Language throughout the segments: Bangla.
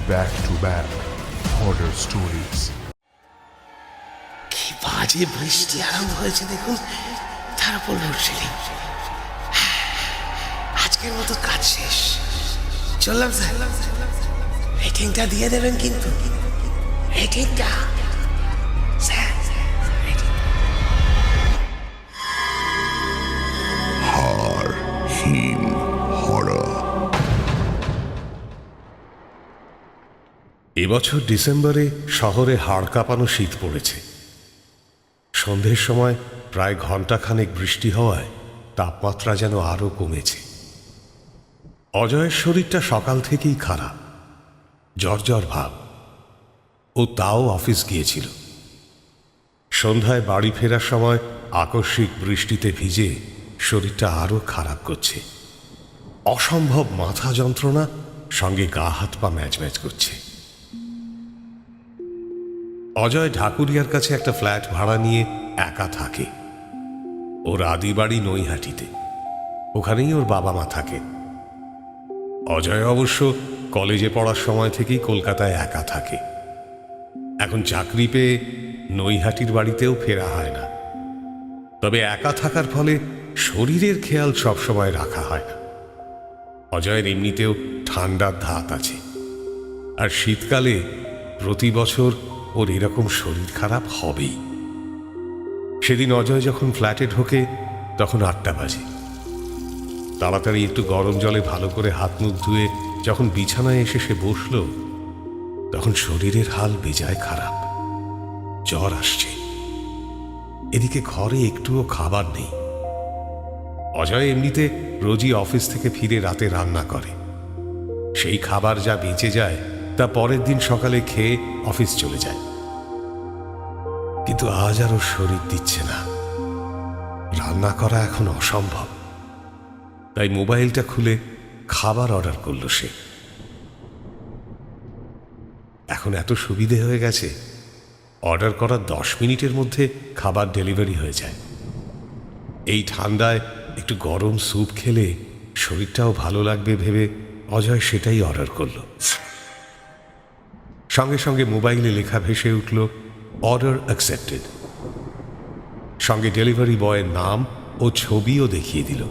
back to back horror stories. কি বাজে বৃষ্টি আরম্ভ হয়েছে দেখুন, তার উপর লোডশেডিং। আজকের মতো কাজ শেষ, চললাম স্যার। রেটিংটা দিয়ে দেবেন কিন্তু, রেটিংটা স্যার। Him horror. এবছর ডিসেম্বরে শহরে হাড় কাঁপানো শীত পড়েছে। সন্ধ্যের সময় প্রায় ঘণ্টাখানেক বৃষ্টি হওয়ায় তাপমাত্রা যেন আরও কমেছে। অজয়ের শরীরটা সকাল থেকেই খারাপ, জ্বর ভাব। ও তাও অফিস গিয়েছিল। সন্ধ্যায় বাড়ি ফেরার সময় আকস্মিক বৃষ্টিতে ভিজে শরীরটা আরও খারাপ করছে। অসম্ভব মাথা যন্ত্রণা, সঙ্গে গা হাত পা ম্যাচ করছে। অজয় ঢাকুরিয়ার কাছে একটা ফ্ল্যাট ভাড়া নিয়ে একা থাকে। ওর আদি বাড়ি নৈহাটিতে, ওখানেই ওর বাবা মা থাকে। অজয় অবশ্য কলেজে পড়ার সময় থেকেই কলকাতায় একা থাকে। এখন চাকরি পেয়ে নৈহাটির বাড়িতেও ফেরা হয় না। তবে একা থাকার ফলে শরীরের খেয়াল সবসময় রাখা হয় না। অজয়ের এমনিতেও ঠান্ডার ধাত আছে, আর শীতকালে প্রতি বছর ওর এরকম শরীর খারাপ হবেই। সেদিন অজয় যখন ফ্ল্যাটে ঢোকে তখন 8টা বাজে। তাড়াতাড়ি একটু গরম জলে ভালো করে হাত মুখ ধুয়ে যখন বিছানায় এসে সে বসল, তখন শরীরের হাল বেজায় খারাপ। জ্বর আসছে, এদিকে ঘরে একটুও খাবার নেই। অজয় এমনিতে রোজই অফিস থেকে ফিরে রাতে রান্না করে। সেই খাবার যা বেঁচে যায় তা পরের দিন সকালে খেয়ে অফিস চলে যায়। কিন্তু আজ আর ওর শরীর দিচ্ছে না, রান্না করা এখন অসম্ভব। তাই মোবাইলটা খুলে খাবার অর্ডার করলো সে। এখন এত সুবিধে হয়ে গেছে, অর্ডার করার 10 মিনিটের মধ্যে খাবার ডেলিভারি হয়ে যায়। এই ঠান্ডায় একটু গরম স্যুপ খেলে শরীরটাও ভালো লাগবে ভেবে অজয় সেটাই অর্ডার করল। সঙ্গে সঙ্গে মোবাইলে লেখা ভেসে উঠল, অর্ডার অ্যাকসেপ্টেড। সঙ্গে ডেলিভারি বয়ের নাম ও ছবিও দেখিয়ে দিল।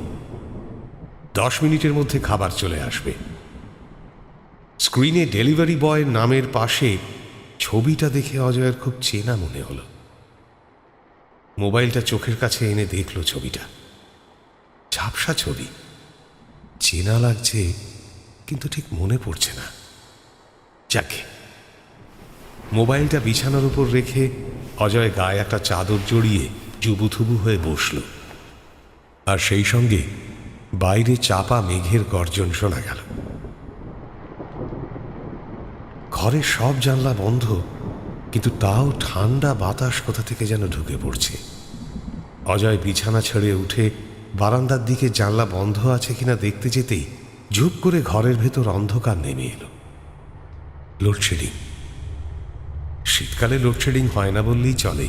10 মিনিটের মধ্যে খাবার চলে আসবে। স্ক্রিনে ডেলিভারি বয়ের নামের পাশে ছবিটা দেখে অজয়ের খুব চেনা মনে হলো। মোবাইলটা চোখের কাছে এনে দেখল ছবিটা। ঝাপসা ছবি, চেনা লাগছে কিন্তু ঠিক মনে পড়ছে না। যাকে মোবাইলটা বিছানার উপর রেখে অজয় গায়ে একটা চাদর জড়িয়ে জুবুথুবু হয়ে বসল। আর সেই সঙ্গে বাইরে চাপা মেঘের গর্জন শোনা গেল। ঘরের সব জানলা বন্ধ, কিন্তু তাও ঠান্ডা বাতাস কোথা থেকে যেন ঢুকে পড়ছে। অজয় বিছানা ছেড়ে উঠে বারান্দার দিকে জানলা বন্ধ আছে কিনা দেখতে যেতেই ঝুপ করে ঘরের ভেতর অন্ধকার নেমে এলো। লোডশেডিং। শীতকালে লোডশেডিং হয় না বললেই চলে।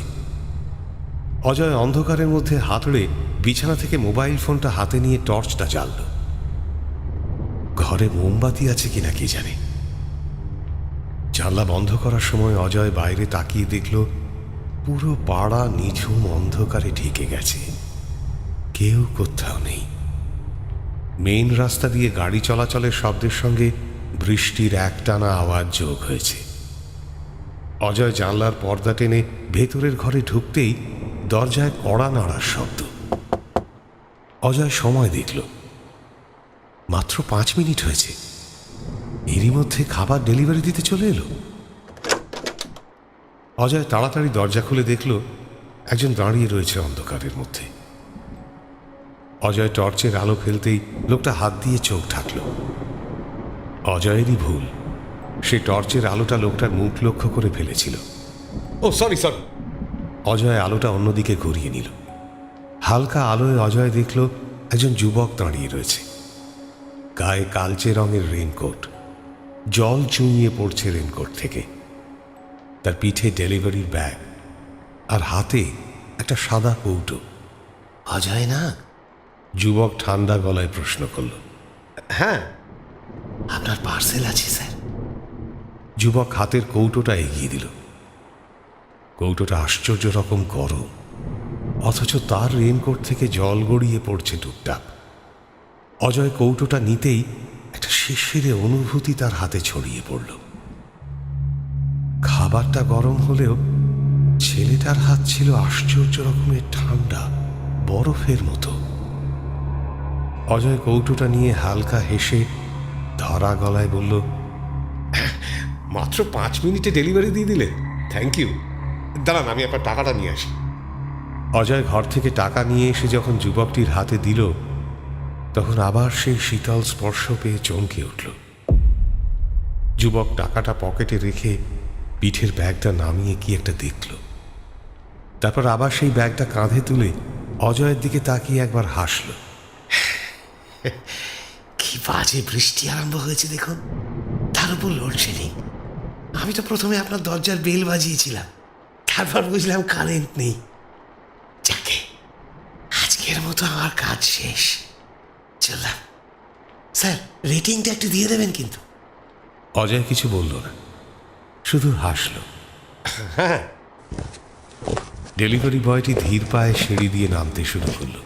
অজয় অন্ধকারের মধ্যে হাতড়ে বিছানা থেকে মোবাইল ফোনটা হাতে নিয়ে টর্চটা জ্বালল। ঘরে মোমবাতি আছে কিনা কে জানে। জানলা বন্ধ করার সময় অজয় বাইরে তাকিয়ে দেখল পুরো পাড়া নিঝুম অন্ধকারে ঢেকে গেছে, কেউ কোথাও নেই। মেইন রাস্তা দিয়ে গাড়ি চলাচলের শব্দের সঙ্গে বৃষ্টির একটানা আওয়াজ যোগ হয়েছে। অজয় জানলার পর্দা টেনে ভেতরের ঘরে ঢুকতেই দরজায় কড়া নাড়ার শব্দ। অজয় সময় দেখল, মাত্র 5 মিনিট হয়েছে। এরই মধ্যে খাবার ডেলিভারি দিতে চলে এলো। অজয় তাড়াতাড়ি দরজা খুলে দেখল একজন দাঁড়িয়ে রয়েছে অন্ধকারের মধ্যে। অজয় টর্চের আলো ফেলতেই লোকটা হাত দিয়ে চোখ ঢাকল। অজয়েরই ভুল, সে টর্চের আলোটা লোকটার মুখ লক্ষ্য করে ফেলেছিল। ও সরি। অজয় আলোটা অন্যদিকে ঘুরিয়ে নিল। হালকা আলোয় অজয় দেখল একজন যুবক দাঁড়িয়ে রয়েছে। গায়ে কালচে রঙের রেনকোট, জল চুইয়ে পড়ছে রেনকোট থেকে। তার পিঠে ডেলিভারির ব্যাগ, আর হাতে একটা সাদা কৌটো। অজয় না? যুবক ঠান্ডা গলায় প্রশ্ন করল। হ্যাঁ, আপনার পার্সেল আছে স্যার। যুবক হাতের কৌটোটা এগিয়ে দিল। কৌটোটা আশ্চর্য রকম গরম, অথচ তার রেনকোট থেকে জল গড়িয়ে পড়ছে টুপটাপ। অজয় কৌটোটা নিতেই একটা শিরশিরে অনুভূতি তার হাতে ছড়িয়ে পড়ল। খাবারটা গরম হলেও ছেলেটার হাত ছিল আশ্চর্য রকমের ঠান্ডা, বরফের মতো। অজয় কৌটোটা নিয়ে হালকা হেসে ধরা গলায় বলল, মাত্র 5 মিনিটে ডেলিভারি দিয়ে দিলে, থ্যাংক ইউ। দাঁড়ান, আমি আপনার টাকাটা নিয়ে আসি। অজয় ঘর থেকে টাকা নিয়ে এসে যখন যুবকটির হাতে দিল, তখন আবার সেই শীতল স্পর্শ পেয়ে চমকে উঠল। যুবক টাকাটা পকেটে রেখে পিঠের ব্যাগটা নামিয়ে কি একটা দেখল। তারপর আবার সেই ব্যাগটা কাঁধে তুলে অজয়ের দিকে তাকিয়ে একবার হাসল। কি বাজে বৃষ্টি আরম্ভ হয়েছে দেখুন, তার উপর লোডশেডিং। আমি তো প্রথমে আপনার দরজার বেল বাজিয়েছিলাম, তারপর বুঝলাম কারেন্ট নেই। যাকে আজকের মতো আমার কাজ শেষ, চললাম। স্যার, রেটিংটা একটু দিয়ে দেবেন কিন্তু। অজয় কিছু বলল না, শুধু হাসল। হ্যাঁ। ডেলিভারি বয়টি ধীর পায়ে সিঁড়ি দিয়ে নামতে শুরু করলো।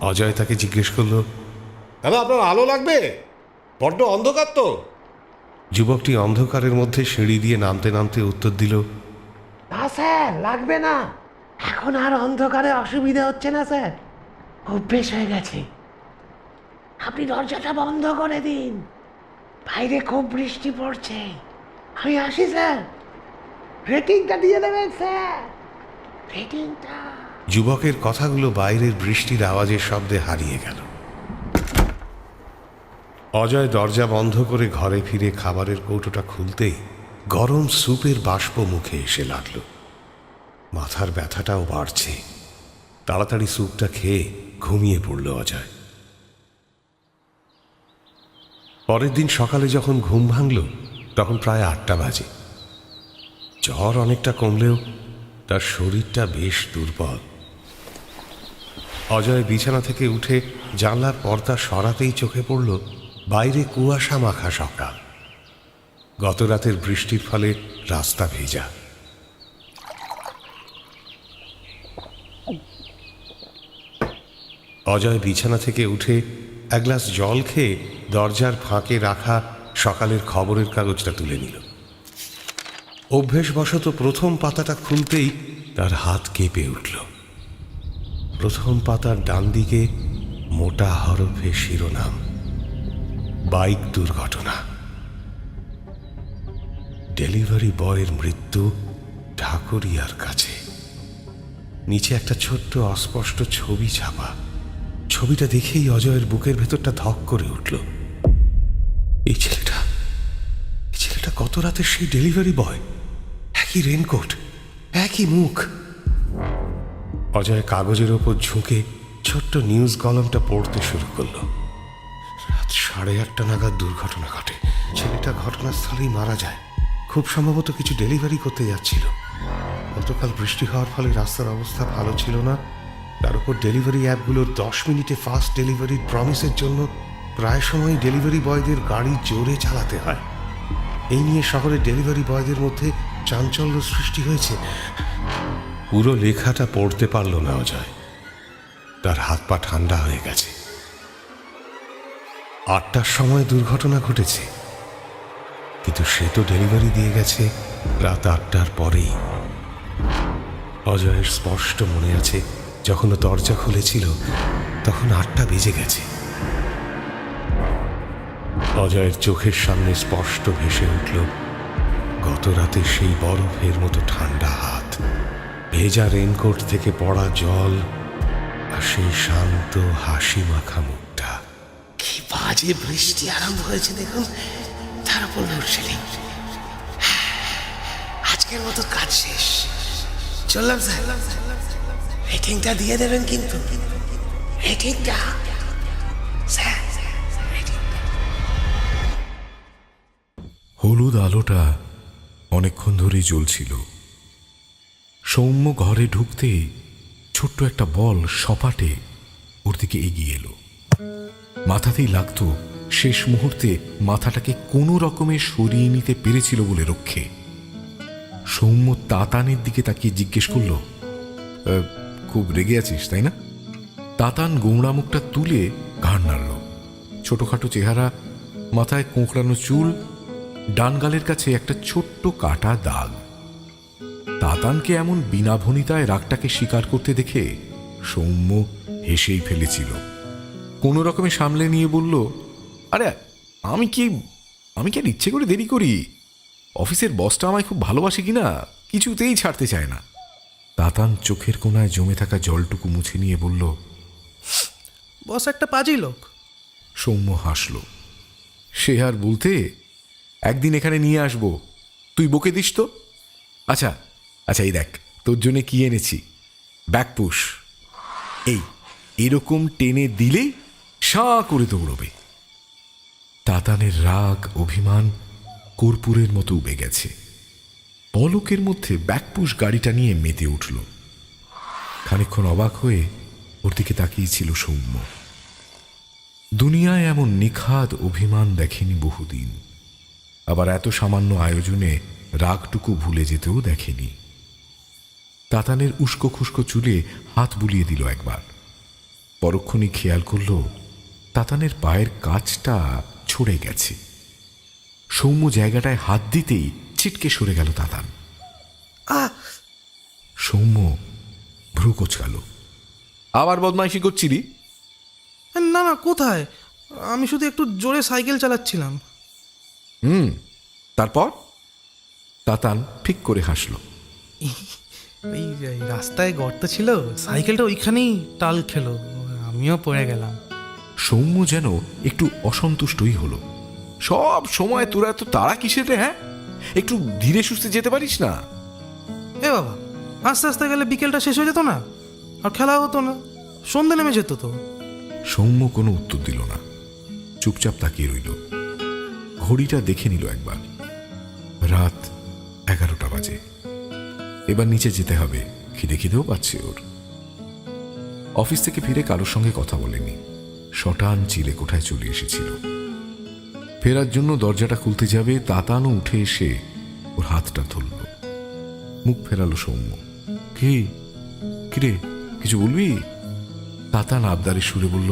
অজয় তাকে জিজ্ঞেস করলো, দাদা আপনার আলো লাগবে? বড্ড অন্ধকার তো। যুবকটি অন্ধকারের মধ্যে সিঁড়ি দিয়ে নামতে নামতে উত্তর দিল, না স্যার, লাগবে না। এখন আর অন্ধকারে অসুবিধা হচ্ছে না স্যার, অভ্যেস হয়ে গেছে। আপনি দরজাটা বন্ধ করে দিন, বাইরে খুব বৃষ্টি পড়ছে। আমি আসি স্যার, রেটিংটা দিয়ে দেবেন স্যার, রেটিংটা। যুবকের কথাগুলো বাইরের বৃষ্টির আওয়াজের শব্দে হারিয়ে গেল। অজয় দরজা বন্ধ করে ঘরে ফিরে খাবারের কৌটোটা খুলতেই গরম স্যুপের বাষ্প মুখে এসে লাগলো। মাথার ব্যথাটাও বাড়ছে। তাড়াতাড়ি স্যুপটা খেয়ে ঘুমিয়ে পড়ল অজয়। পরের দিন সকালে যখন ঘুম ভাঙল, তখন প্রায় 8টা বাজে। জ্বর অনেকটা কমলেও তার শরীরটা বেশ দুর্বল। অজয় বিছানা থেকে উঠে জানলার পর্দা সরাতেই চোখে পড়ল বাইরে কুয়াশা মাখা সকাল। গত রাতের বৃষ্টির ফলে রাস্তা ভেজা। অজয় বিছানা থেকে উঠে এক গ্লাস জল খেয়ে দরজার ফাঁকে রাখা সকালের খবরের কাগজটা তুলে নিল। অভ্যেসবশত প্রথম পাতাটা খুলতেই তার হাত কেঁপে উঠল। প্রথম পাতার ডান দিকে মোটা হরফে শিরোনাম, বাইক দুর্ঘটনা। ডেলিভারি বয়ের মৃত্যু ঢাকুরিয়ার কাছে। নিচে একটা ছোট্ট অস্পষ্ট ছবি ছাপা। ছবিটা দেখেই অজয়ের বুকের ভেতরটা ধক করে উঠল। এই ছেলেটা গত রাতের সেই ডেলিভারি বয়। একই রেনকোট, একই মুখ। অজয় কাগজের ওপর ঝুঁকে ছোট্ট নিউজ কলামটা পড়তে শুরু করলো। রাত 8:30 নাগাদ দুর্ঘটনা ঘটে। ছেলেটা ঘটনাস্থলেই মারা যায়। খুব সম্ভবত কিছু ডেলিভারি করতে যাচ্ছিল। গতকাল বৃষ্টি হওয়ার ফলে রাস্তার অবস্থা ভালো ছিল না। তার উপর ডেলিভারি অ্যাপগুলোর 10 মিনিটে ফাস্ট ডেলিভারির প্রমিসের জন্য প্রায় সময় ডেলিভারি বয়দের গাড়ি জোরে চালাতে হয়। এই নিয়ে শহরের ডেলিভারি বয়দের মধ্যে চাঞ্চল্য সৃষ্টি হয়েছে। পুরো লেখাটা পড়তে পারল না অজয়। তার হাত পা ঠান্ডা হয়ে গেছে। 8টার সময় দুর্ঘটনা ঘটেছে, কিন্তু সে তো ডেলিভারি দিয়ে গেছে রাত 8টার পরেই। অজয়ের স্পষ্ট মনে আছে, যখন ও দরজা খুলেছিল তখন 8টা বেজে গেছে। অজয়ের চোখের সামনে স্পষ্ট ভেসে উঠল গত রাতে সেই বরফের মতো ঠান্ডা হাত, ভেজা রেনকোট থেকে পড়া জল, আর সেই শান্ত হাসি মাখা মুখটা। কি বাজে বৃষ্টি আরম্ভ হয়েছে দেখুন, তার উপর লোডশেডিং। আজকের মতো কাজ শেষ, চললাম স্যার। রেটিংটা দিয়ে দেবেন কিন্তু, রেটিংটা স্যার। হলুদ আলোটা অনেকক্ষণ ধরেই জ্বলছিল। সৌম্য ঘরে ঢুকতে ছোট্ট একটা বল সপাটে ওর দিকে এগিয়ে এলো। মাথাতেই লাগতো শেষ মুহূর্তে মাথাটাকে কোনো রকমে সরিয়ে নিতে পেরেছিল বলে রক্ষে। সৌম্য তাতানের দিকে তাকিয়ে জিজ্ঞেস করল, খুব রেগে আছিস তাই না? তাতান গোমড়া মুখটা তুলে ঘাড় নাড়ল। ছোটখাটো চেহারা, মাথায় কোঁকড়ানো চুল, ডান গালের কাছে একটা ছোট্ট কাটা দাগ। তাতানকে এমন বিনা ভনিতায় রাগটাকে স্বীকার করতে দেখে সৌম্য হেসেই ফেলেছিল। কোনো রকমে সামলে নিয়ে বলল, আরে আমি কি আর ইচ্ছে করে দেরি করি? অফিসের বসটা আমায় খুব ভালোবাসে কিনা কিছুতেই ছাড়তে চায় না। তাতান চোখের কোণায় জমে থাকা জলটুকু মুছে নিয়ে বলল, বস একটা পাজি লোক। সৌম্য হাসল। সে আর বলতে, একদিন এখানে নিয়ে আসবো, তুই বকে দিস তো। আচ্ছা আচ্ছা, এই দেখ তোর জন্য কি এনেছি, ব্যাকপুশ। এরকম টেনে দিলেই সাঁ করে দৌড়বে। তাতানের রাগ অভিমান কর্পূরের মতো উবে গেছে। পলকের মধ্যে ব্যাকপুশ গাড়িটা নিয়ে মেতে উঠল। খানিকক্ষণ অবাক হয়ে ওর দিকে তাকিয়েছিল সৌম্য। দুনিয়ায় এমন নিখাদ অভিমান দেখেনি বহুদিন। আবার এত সামান্য আয়োজনে রাগটুকু ভুলে যেতেও দেখেনি। তাতানের উস্কো খুস্কো চুলে হাত বুলিয়ে দিল একবার। পরক্ষণই খেয়াল করল তাতানের পায়ের কাছটা ছড়ে গেছে। সৌম্য জায়গাটায় হাত দিতেই ছিটকে সরে গেল তাতান। সৌম্য ভ্রু কোচকাল। আবার বদমাইশি করছিলি? না না, কোথায়, আমি শুধু একটু জোরে সাইকেল চালাচ্ছিলাম। তারপর? তাতান ঠিক করে হাসল। এই রাস্তায় গর্ত ছিল, সাইকেলটা ওইখানেই টাল খেলো, আমিও পড়ে গেলাম। সৌম্য যেন একটু অসন্তুষ্টই হলো। সব সময় তোরা এত তাড়া কিসের রে? হ্যাঁ, একটু ধীরে সুস্থে যেতে পারিস না? এ বাবা, আস্তে আস্তে গেলে বিকেলটা শেষ হয়ে যেত না, আর খেলা হতো না, সন্ধে নেমে যেত তো। সৌম্য কোনো উত্তর দিল না, চুপচাপ তাকিয়ে রইল। ঘড়িটা দেখে নিল একবার। রাত 11টা বাজে। এবার নিচে যেতে হবে, খিদেও পাচ্ছে ওর। অফিস থেকে ফিরে কারোর সঙ্গে কথা বলেনি, শটান চিলে কোঠায় চলে এসেছিল। ফেরার জন্য দরজাটা খুলতে যাবে, তাতানও উঠে এসে ওর হাতটা ধরল। মুখ ফেরালো সৌম্য। কিরে, কিছু বলবি? তাতান আবদারের সুরে বলল,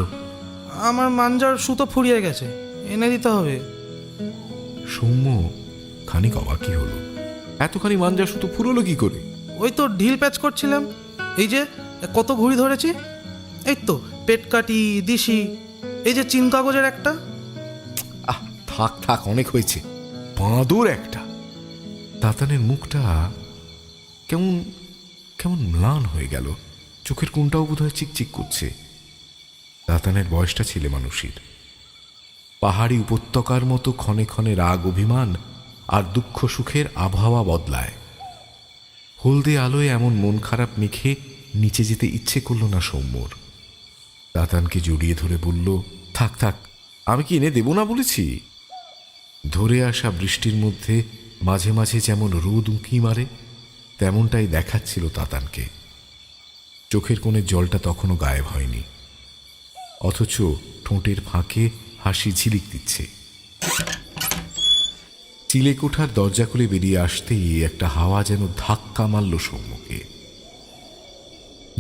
আমার মাঞ্জার সুতো ফুরিয়ে গেছে, এনে দিতে হবে। সৌম্য খানিক অবাকই হলো। এতখানি মাঞ্জা সুতো ফুরলো কি করে? ওই তো ঢিল প্যাচ করছিলাম, এই যে কত ঘুড়ি ধরেছি, এই তো পেটকাটি, দিশি, এই যে চিন কাগজের একটা। থাক অনেক হয়েছে, বাঁদর একটা। তাতানের মুখটা কেমন ম্লান হয়ে গেল, চোখের কোণটাও বোধহয় চিকচিক করছে। তাতানের বয়সটা ছেলে মানুষের। পাহাড়ি উপত্যকার মতো ক্ষণে ক্ষণে রাগ অভিমান আর দুঃখ সুখের আবহাওয়া বদলায়। হলদে আলোয় এমন মন খারাপ মেখে নিচে যেতে ইচ্ছে করল না সৌম্যর। তাতানকে জড়িয়ে ধরে বলল, থাক, আমি কি এনে দেব না বলেছি? ধরে আসা বৃষ্টির মধ্যে মাঝে মাঝে যেমন রোদ উঁকি মারে, তেমনটাই দেখাচ্ছিল তাতানকে। চোখের কোণের জলটা তখনও গায়েব হয়নি, অথচ ঠোঁটের ফাঁকে হাসি ঝিলিক দিচ্ছে। চিলেকোঠার দরজা খুলে বেরিয়ে আসতেই একটা হাওয়া যেন ধাক্কা মারল সৌম্যকে,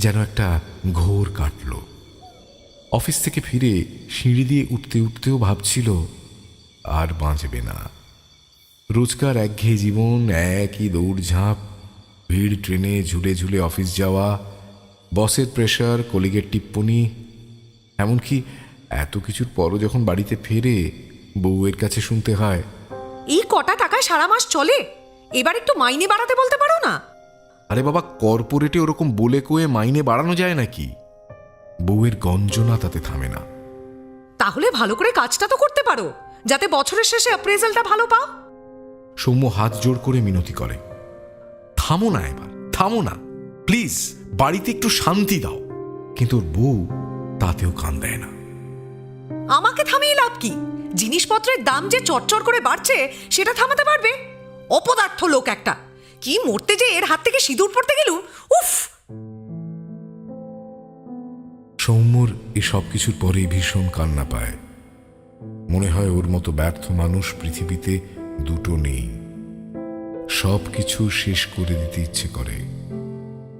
যেন একটা ঘোর কাটল। অফিস থেকে ফিরে সিঁড়ি দিয়ে উঠতে উঠতেও ভাবছিল আর বাঁচবে না। রোজকার একঘেয়ে জীবন, একই দৌড়ঝাঁপ, ভিড়, ট্রেনে ঝুলে ঝুলে অফিস যাওয়া, বসের প্রেশার, কলিগের টিপ্পনি, এমনকি এত কিছুর পরও যখন বাড়িতে ফেরে বউয়ের কাছে শুনতে হয়, এই কটা টাকায় সারা মাস চলে, এবার একটু মাইনে বাড়াতে বলতে পারো না? আরে বাবা, কর্পোরেটে ওরকম বলে কয়ে মাইনে বাড়ানো যায় নাকি? বউয়ের গঞ্জনা তাতে থামে না। তাহলে ভালো করে কাজটা তো করতে পারো, যাতে বছরের শেষে অ্যাপ্রেজালটা ভালো পাও। সৌম্য হাত জোড় করে মিনতি করে, থামো না এবার, থামো না প্লিজ, বাড়িতে একটু শান্তি দাও। কিন্তু ওর বউ তাতেও কান দেয় না। আমাকে থামিয়ে লাভ কি? জিনিসপত্রের দাম যে চটচট করে বাড়ছে, সেটা থামাতে পারবে? অপদার্থ লোক একটা, কি মরতে যে এর হাত থেকে সিঁদুর পড়তে গেলুম, উফ। সৌম্যর এ সব কিছুর পরেই ভীষণ কান্না পায়। মনে হয় ওর মতো ব্যর্থ মানুষ পৃথিবীতে দুটো নেই। সব কিছু শেষ করে দিতে ইচ্ছে করে।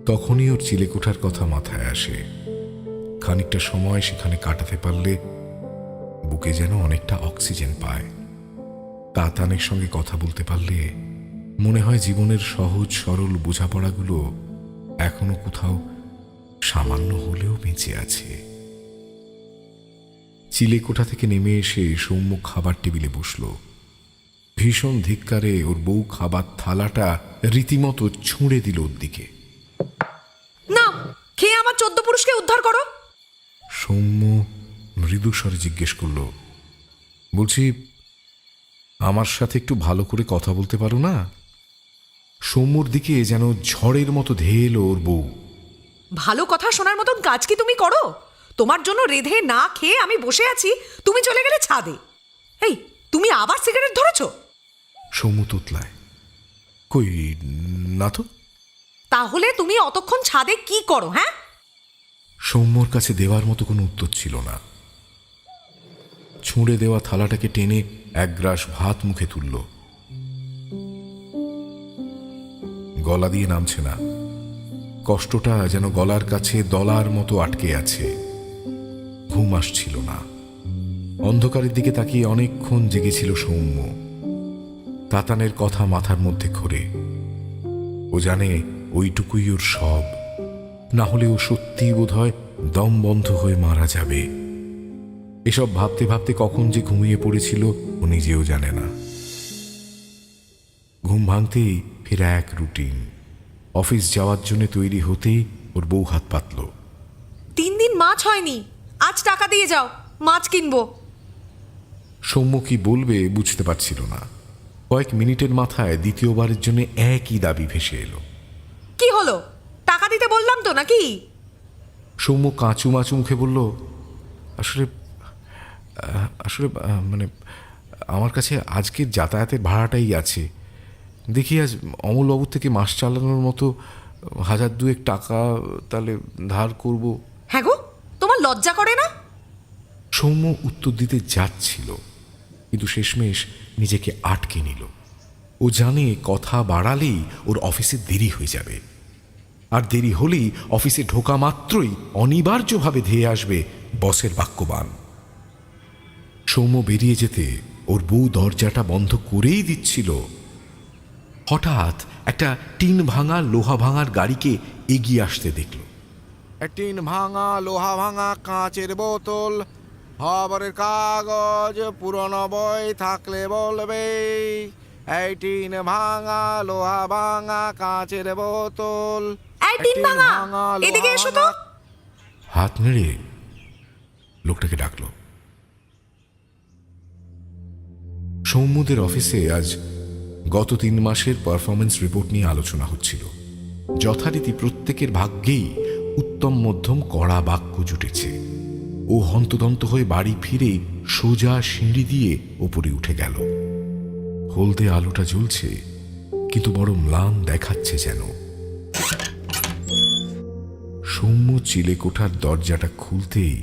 তখনই ওর চিলেকোঠার কথা মাথায় আসে। খানিকটা সময় সেখানে কাটাতে পারলে বুকে যেন অনেকটা অক্সিজেন পায়। তাতানের সঙ্গে কথা বলতে পারলে মনে হয় জীবনের সহজ সরল বোঝাপড়াগুলো এখনো কোথাও সামান্য হলেও বেঁচে আছে। চিলেকোঠা থেকে নেমে এসে সৌম্য খাবার টেবিলে বসল। ভীষণ ধিক্কারে ওর বউ খাবার থালাটা রীতিমতো ছুঁড়ে দিল ওর দিকে। না, খেয়ে আমার 14 পুরুষকে উদ্ধার করো। সৌম্য মৃদু স্বরে জিজ্ঞেস করল, বলছি আমার সাথে একটু ভালো করে কথা বলতে পারো না? সৌম্যর দিকে যেন ঝড়ের মতো ধেয়ে এলো ওর বউ। ভালো কথা শোনার মতন কাজ কি তুমি করো? তোমার জন্য রেধে না খেয়ে আমি বসে আছি, তুমি চলে গেলে ছাদে। এই, তুমি আবার সিগারেট ধরেছো? সৌম্য তুতলায়, কই না তো। তাহলে তুমি অতক্ষণ ছাদে কি করো? হ্যাঁ, সৌম্যর কাছে দেওয়ার মতো কোনো উত্তর ছিল না। ছুঁড়ে দেওয়া থালাটাকে টেনে এক গ্রাস ভাত মুখে তুলল। গলা দিয়ে নামছে না। কষ্টটা যেন গলার কাছে দলার মতো আটকে আছে। ঘুম আসছিল না। অন্ধকারের দিকে তাকিয়ে অনেকক্ষণ জেগেছিল সৌম্য। তাতানের কথা মাথার মধ্যে ঘোরে। ও জানে ওইটুকুই ওর সব, না হলে ও সত্যি বোধহয় দম বন্ধ হয়ে মারা যাবে। এসব ভাবতে ভাবতে কখন যে ঘুমিয়ে পড়েছিল ও নিজেও জানে না। ঘুম ভাঙতেই ফের এক রুটিন। অফিস যাওয়ার জন্য তৈরি হতেই ওর বউ হাত পাতল। 3 দিন মাছ হয়নি, আজ টাকা দিয়ে যাও, মাছ কিনবো। সৌম্য কি বলবে বুঝতে পারছিল না। কয়েক মিনিটের মাথায় দ্বিতীয়বারের জন্য একই দাবি ভেসে এলো। কি হলো? টাকা দিতে বললাম তো, নাকি? সৌম্য কাঁচু মাচু মুখে বলল, আসলে আসলে মানে আমার কাছে আজকের যাতায়াতের ভাড়াটাই আছে। দেখি আজ অমলবাবুর থেকে মাস চালানোর মতো 1000-2 টাকা তাহলে ধার করব। হ্যাঁ গো, তোমার লজ্জা করে না? সৌম্য উত্তর দিতে যাচ্ছিল, কিন্তু শেষমেশ নিজেকে আটকে নিল। ও জানে কথা বাড়ালেই ওর অফিসে দেরি হয়ে যাবে, আর দেরি হলেই অফিসে ঢোকা মাত্রই অনিবার্যভাবে ধেয়ে আসবে বসের বাক্যবাণ। সৌম্য বেরিয়ে যেতে ওর বউ দরজাটা বন্ধ করেই দিচ্ছিল। হঠাৎ একটা টিন ভাঙা লোহা ভাঙার গাড়িকে এগিয়ে আসতে দেখল। টিন ভাঙা, লোহা ভাঙা, কাঁচের বোতল, খবরের কাগজ, পুরনো বই থাকলে বলবে। এই টিন ভাঙা, লোহা ভাঙা, কাঁচের বোতল। এই টিন ভাঙা, এদিকে এসো তো। হাত নেড়ে লোকটাকে ডাকলো। সৌম্যদের অফিসে আজ গত 3 মাসের পারফরমেন্স রিপোর্ট নিয়ে আলোচনা হচ্ছিল। যথারীতি প্রত্যেকের ভাগ্যেই উত্তম মধ্যম কড়া বাক্য জুটেছে। ও হন্তদন্ত হয়ে বাড়ি ফিরে সোজা সিঁড়ি দিয়ে ওপরে উঠে গেল। হলদে আলোটা জ্বলছে, কিন্তু বড় ম্লান দেখাচ্ছে যেন। সৌম্য চিলেকোঠার দরজাটা খুলতেই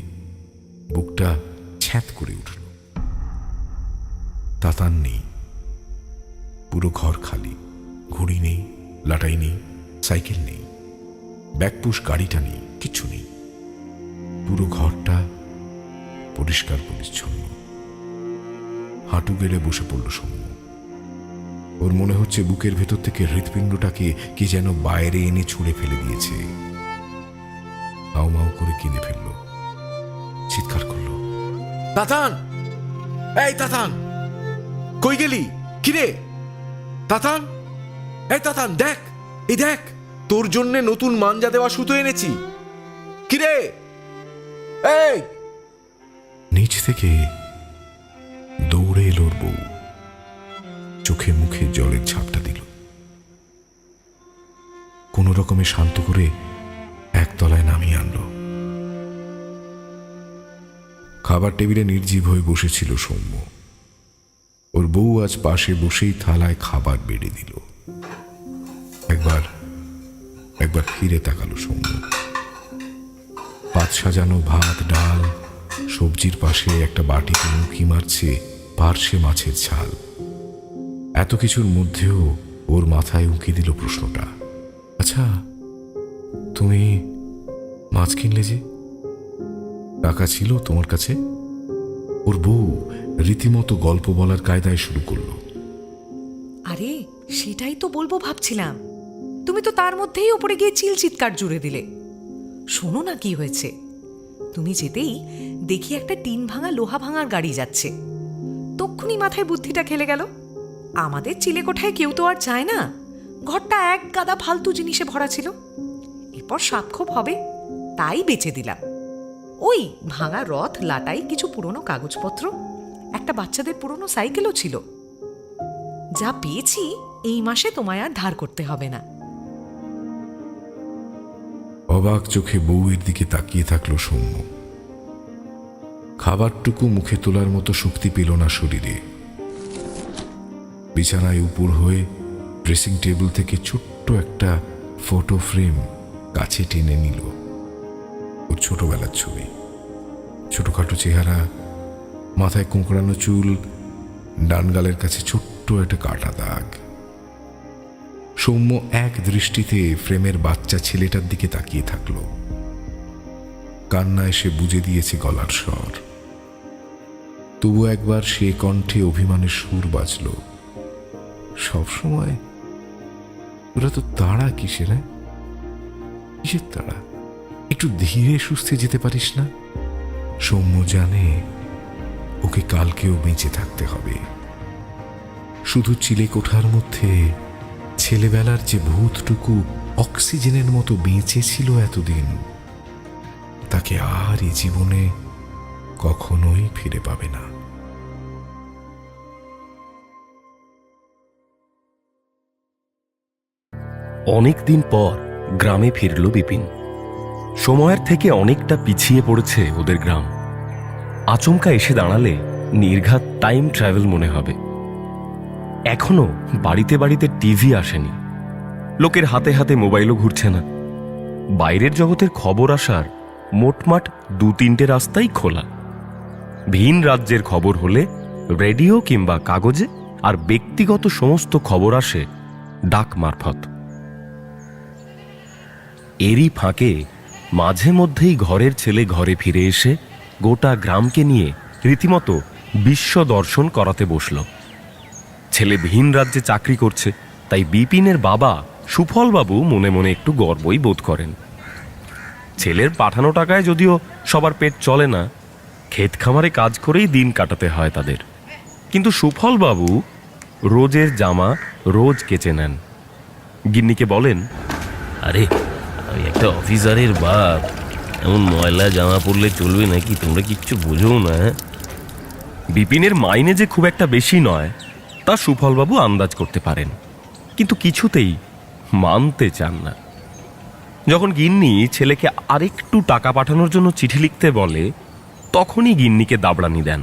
বুকটা ছ্যাঁত করে উঠল। তাতান নেই, পুরো ঘর খালি। ঘড়ি নেই, লাটাই নেই, সাইকেল নেই, ব্যাকপুশ গাড়িটা নেই, কিছু নেই। পুরো ঘরটা পরিষ্কার পরিচ্ছন্ন। হাঁটু গেড়ে বসে পড়ল সৌম্য। ওর মনে হচ্ছে বুকের ভেতর থেকে হৃৎপিণ্ডটাকে কি যেন বাইরে এনে ছুঁড়ে ফেলে দিয়েছে। মাউ মাউ করে কিনে ফেলল, চিৎকার করল, তাতান! এই তাতান, কই গেলি? কিরে তাতান? এই তাতান, দেখ, এই দেখ, তোর জন্য নতুন মাঞ্জা দেওয়া সুতো এনেছি। কিরে? এই! নিচ থেকে দৌড়ে এলো ওর বউ। চোখে মুখে জলের ঝাপটা দিল। কোন রকমে শান্ত করে একতলায় নামিয়ে আনলো। খাবার টেবিলে নির্জীব হয়ে বসেছিল সৌম্য। ওর বউ আজ পাশে বসেই থালায় খাবার বেড়ে দিল। একবার ফিরে তাকালো সৌম্য। পাত সাজানো ভাত, ডাল, সবজির পাশে একটা বাটিতে উঁকি মারছে পার্শে মাছের ঝাল। এত কিছুর মধ্যেও ওর মাথায় উঁকি দিল প্রশ্নটা, আচ্ছা তুমি মাছ কিনলে যে, টাকা ছিল তোমার কাছে? ওর বউ রীতিমতো গল্প বলার কায়দায় শুরু করলো। আরে সেটাই তো বলবো ভাবছিলাম, তুমি তো তার মধ্যেই ওপরে গিয়ে চিৎকার জুড়ে দিলে। শোনো না কি হয়েছে। তুমি যেতেই দেখি একটা টিন ভাঙা লোহা ভাঙার গাড়ি যাচ্ছে। তক্ষুনি মাথায় বুদ্ধিটা খেলে গেল, আমাদের চিলেকোঠায় কেউ তো আর চায় না, ঘরটা এক গাদা ফালতু জিনিসে ভরা ছিল। এরপর সাপখোপ হবে তাই বেচে দিলাম। ওই ভাঙা রথ, লাটাই, কিছু পুরনো কাগজপত্র, একটা বাচ্চাদের পুরনো সাইকেলও ছিল। যা পেয়েছি এই মাসে তোমায় আর ধার করতে হবে না। অবাক চোখে বউয়ের দিকে তাকিয়ে থাকলো সৌম্য। খাবারটুকু মুখে তোলার মতো শক্তি পেল না শরীরে। বিছানায় উপর হয়ে ড্রেসিং টেবিল থেকে ছোট্ট একটা ফটো ফ্রেম কাছে টেনে নিল। ওর ছোটবেলার ছবি, ছোটখাটো চেহারা, মাথায় কোঁকড়ানো চুল, ডান গালের কাছে ছোট্ট একটা কাটা দাগ। সৌম্য এক দৃষ্টিতে ফ্রেমের বাচ্চা ছেলেটার দিকে তাকিয়ে থাকল। কান্না এসে বুঝে দিয়েছে গলার স্বর। তবু একবার সে কণ্ঠে অভিমানের সুর বাজল, সবসময় ওরা তো তাড়া কিসের? কিসের তাড়া? একটু ধীরে সুস্থে যেতে পারিস না? সৌম্য জানে ওকে কালকেও বেঁচে থাকতে হবে। শুধু চিলেকোঠার মধ্যে ছেলেবেলার যে ভূতটুকু অক্সিজেনের মতো বেঁচে ছিল এতদিন, তাকে আর এই জীবনে কখনোই ফিরে পাবে না। অনেক দিন পর গ্রামে ফিরল বিপিন। সময়ের থেকে অনেকটা পিছিয়ে পড়েছে ওদের গ্রাম। আচমকা এসে দাঁড়ালে নির্ঘাত টাইম ট্রাভেল মনে হবে। এখনো বাড়িতে বাড়িতে টিভি আসেনি, লোকের হাতে হাতে মোবাইলও ঘুরছে না। বাইরের জগতের খবর আসার মোটমাট 2-3টে রাস্তাই খোলা। ভিন রাজ্যের খবর হলে রেডিও কিংবা কাগজে, আর ব্যক্তিগত সমস্ত খবর আসে ডাক মারফত। এরই ফাঁকে মাঝে মধ্যেই ঘরের ছেলে ঘরে ফিরে এসে গোটা গ্রামকে নিয়ে রীতিমতো বিশ্ব দর্শন করাতে বসল। ছেলে ভিন রাজ্যে চাকরি করছে, তাই বিপিনের বাবা সুফলবাবু মনে মনে একটু গর্বই বোধ করেন। ছেলের পাঠানো টাকায় যদিও সবার পেট চলে না, ক্ষেত খামারে কাজ করেই দিন কাটাতে হয় তাদের। কিন্তু সুফলবাবু রোজের জামা রোজ কেচে নেন। গিন্নিকে বলেন, আরে আমি একটা অফিসারের বাপ, এমন ময়লা জামা পরলে চলবে নাকি? তোমরা কিচ্ছু বোঝো না। বিপিনের মাইনে যে খুব একটা বেশি নয় তা সুফলবাবু আন্দাজ করতে পারেন, কিন্তু কিছুতেই মানতে চান না। যখন গিন্নি ছেলেকে আরেকটু টাকা পাঠানোর জন্য চিঠি লিখতে বলে, তখনই গিন্নিকে দাবড়ানি দেন।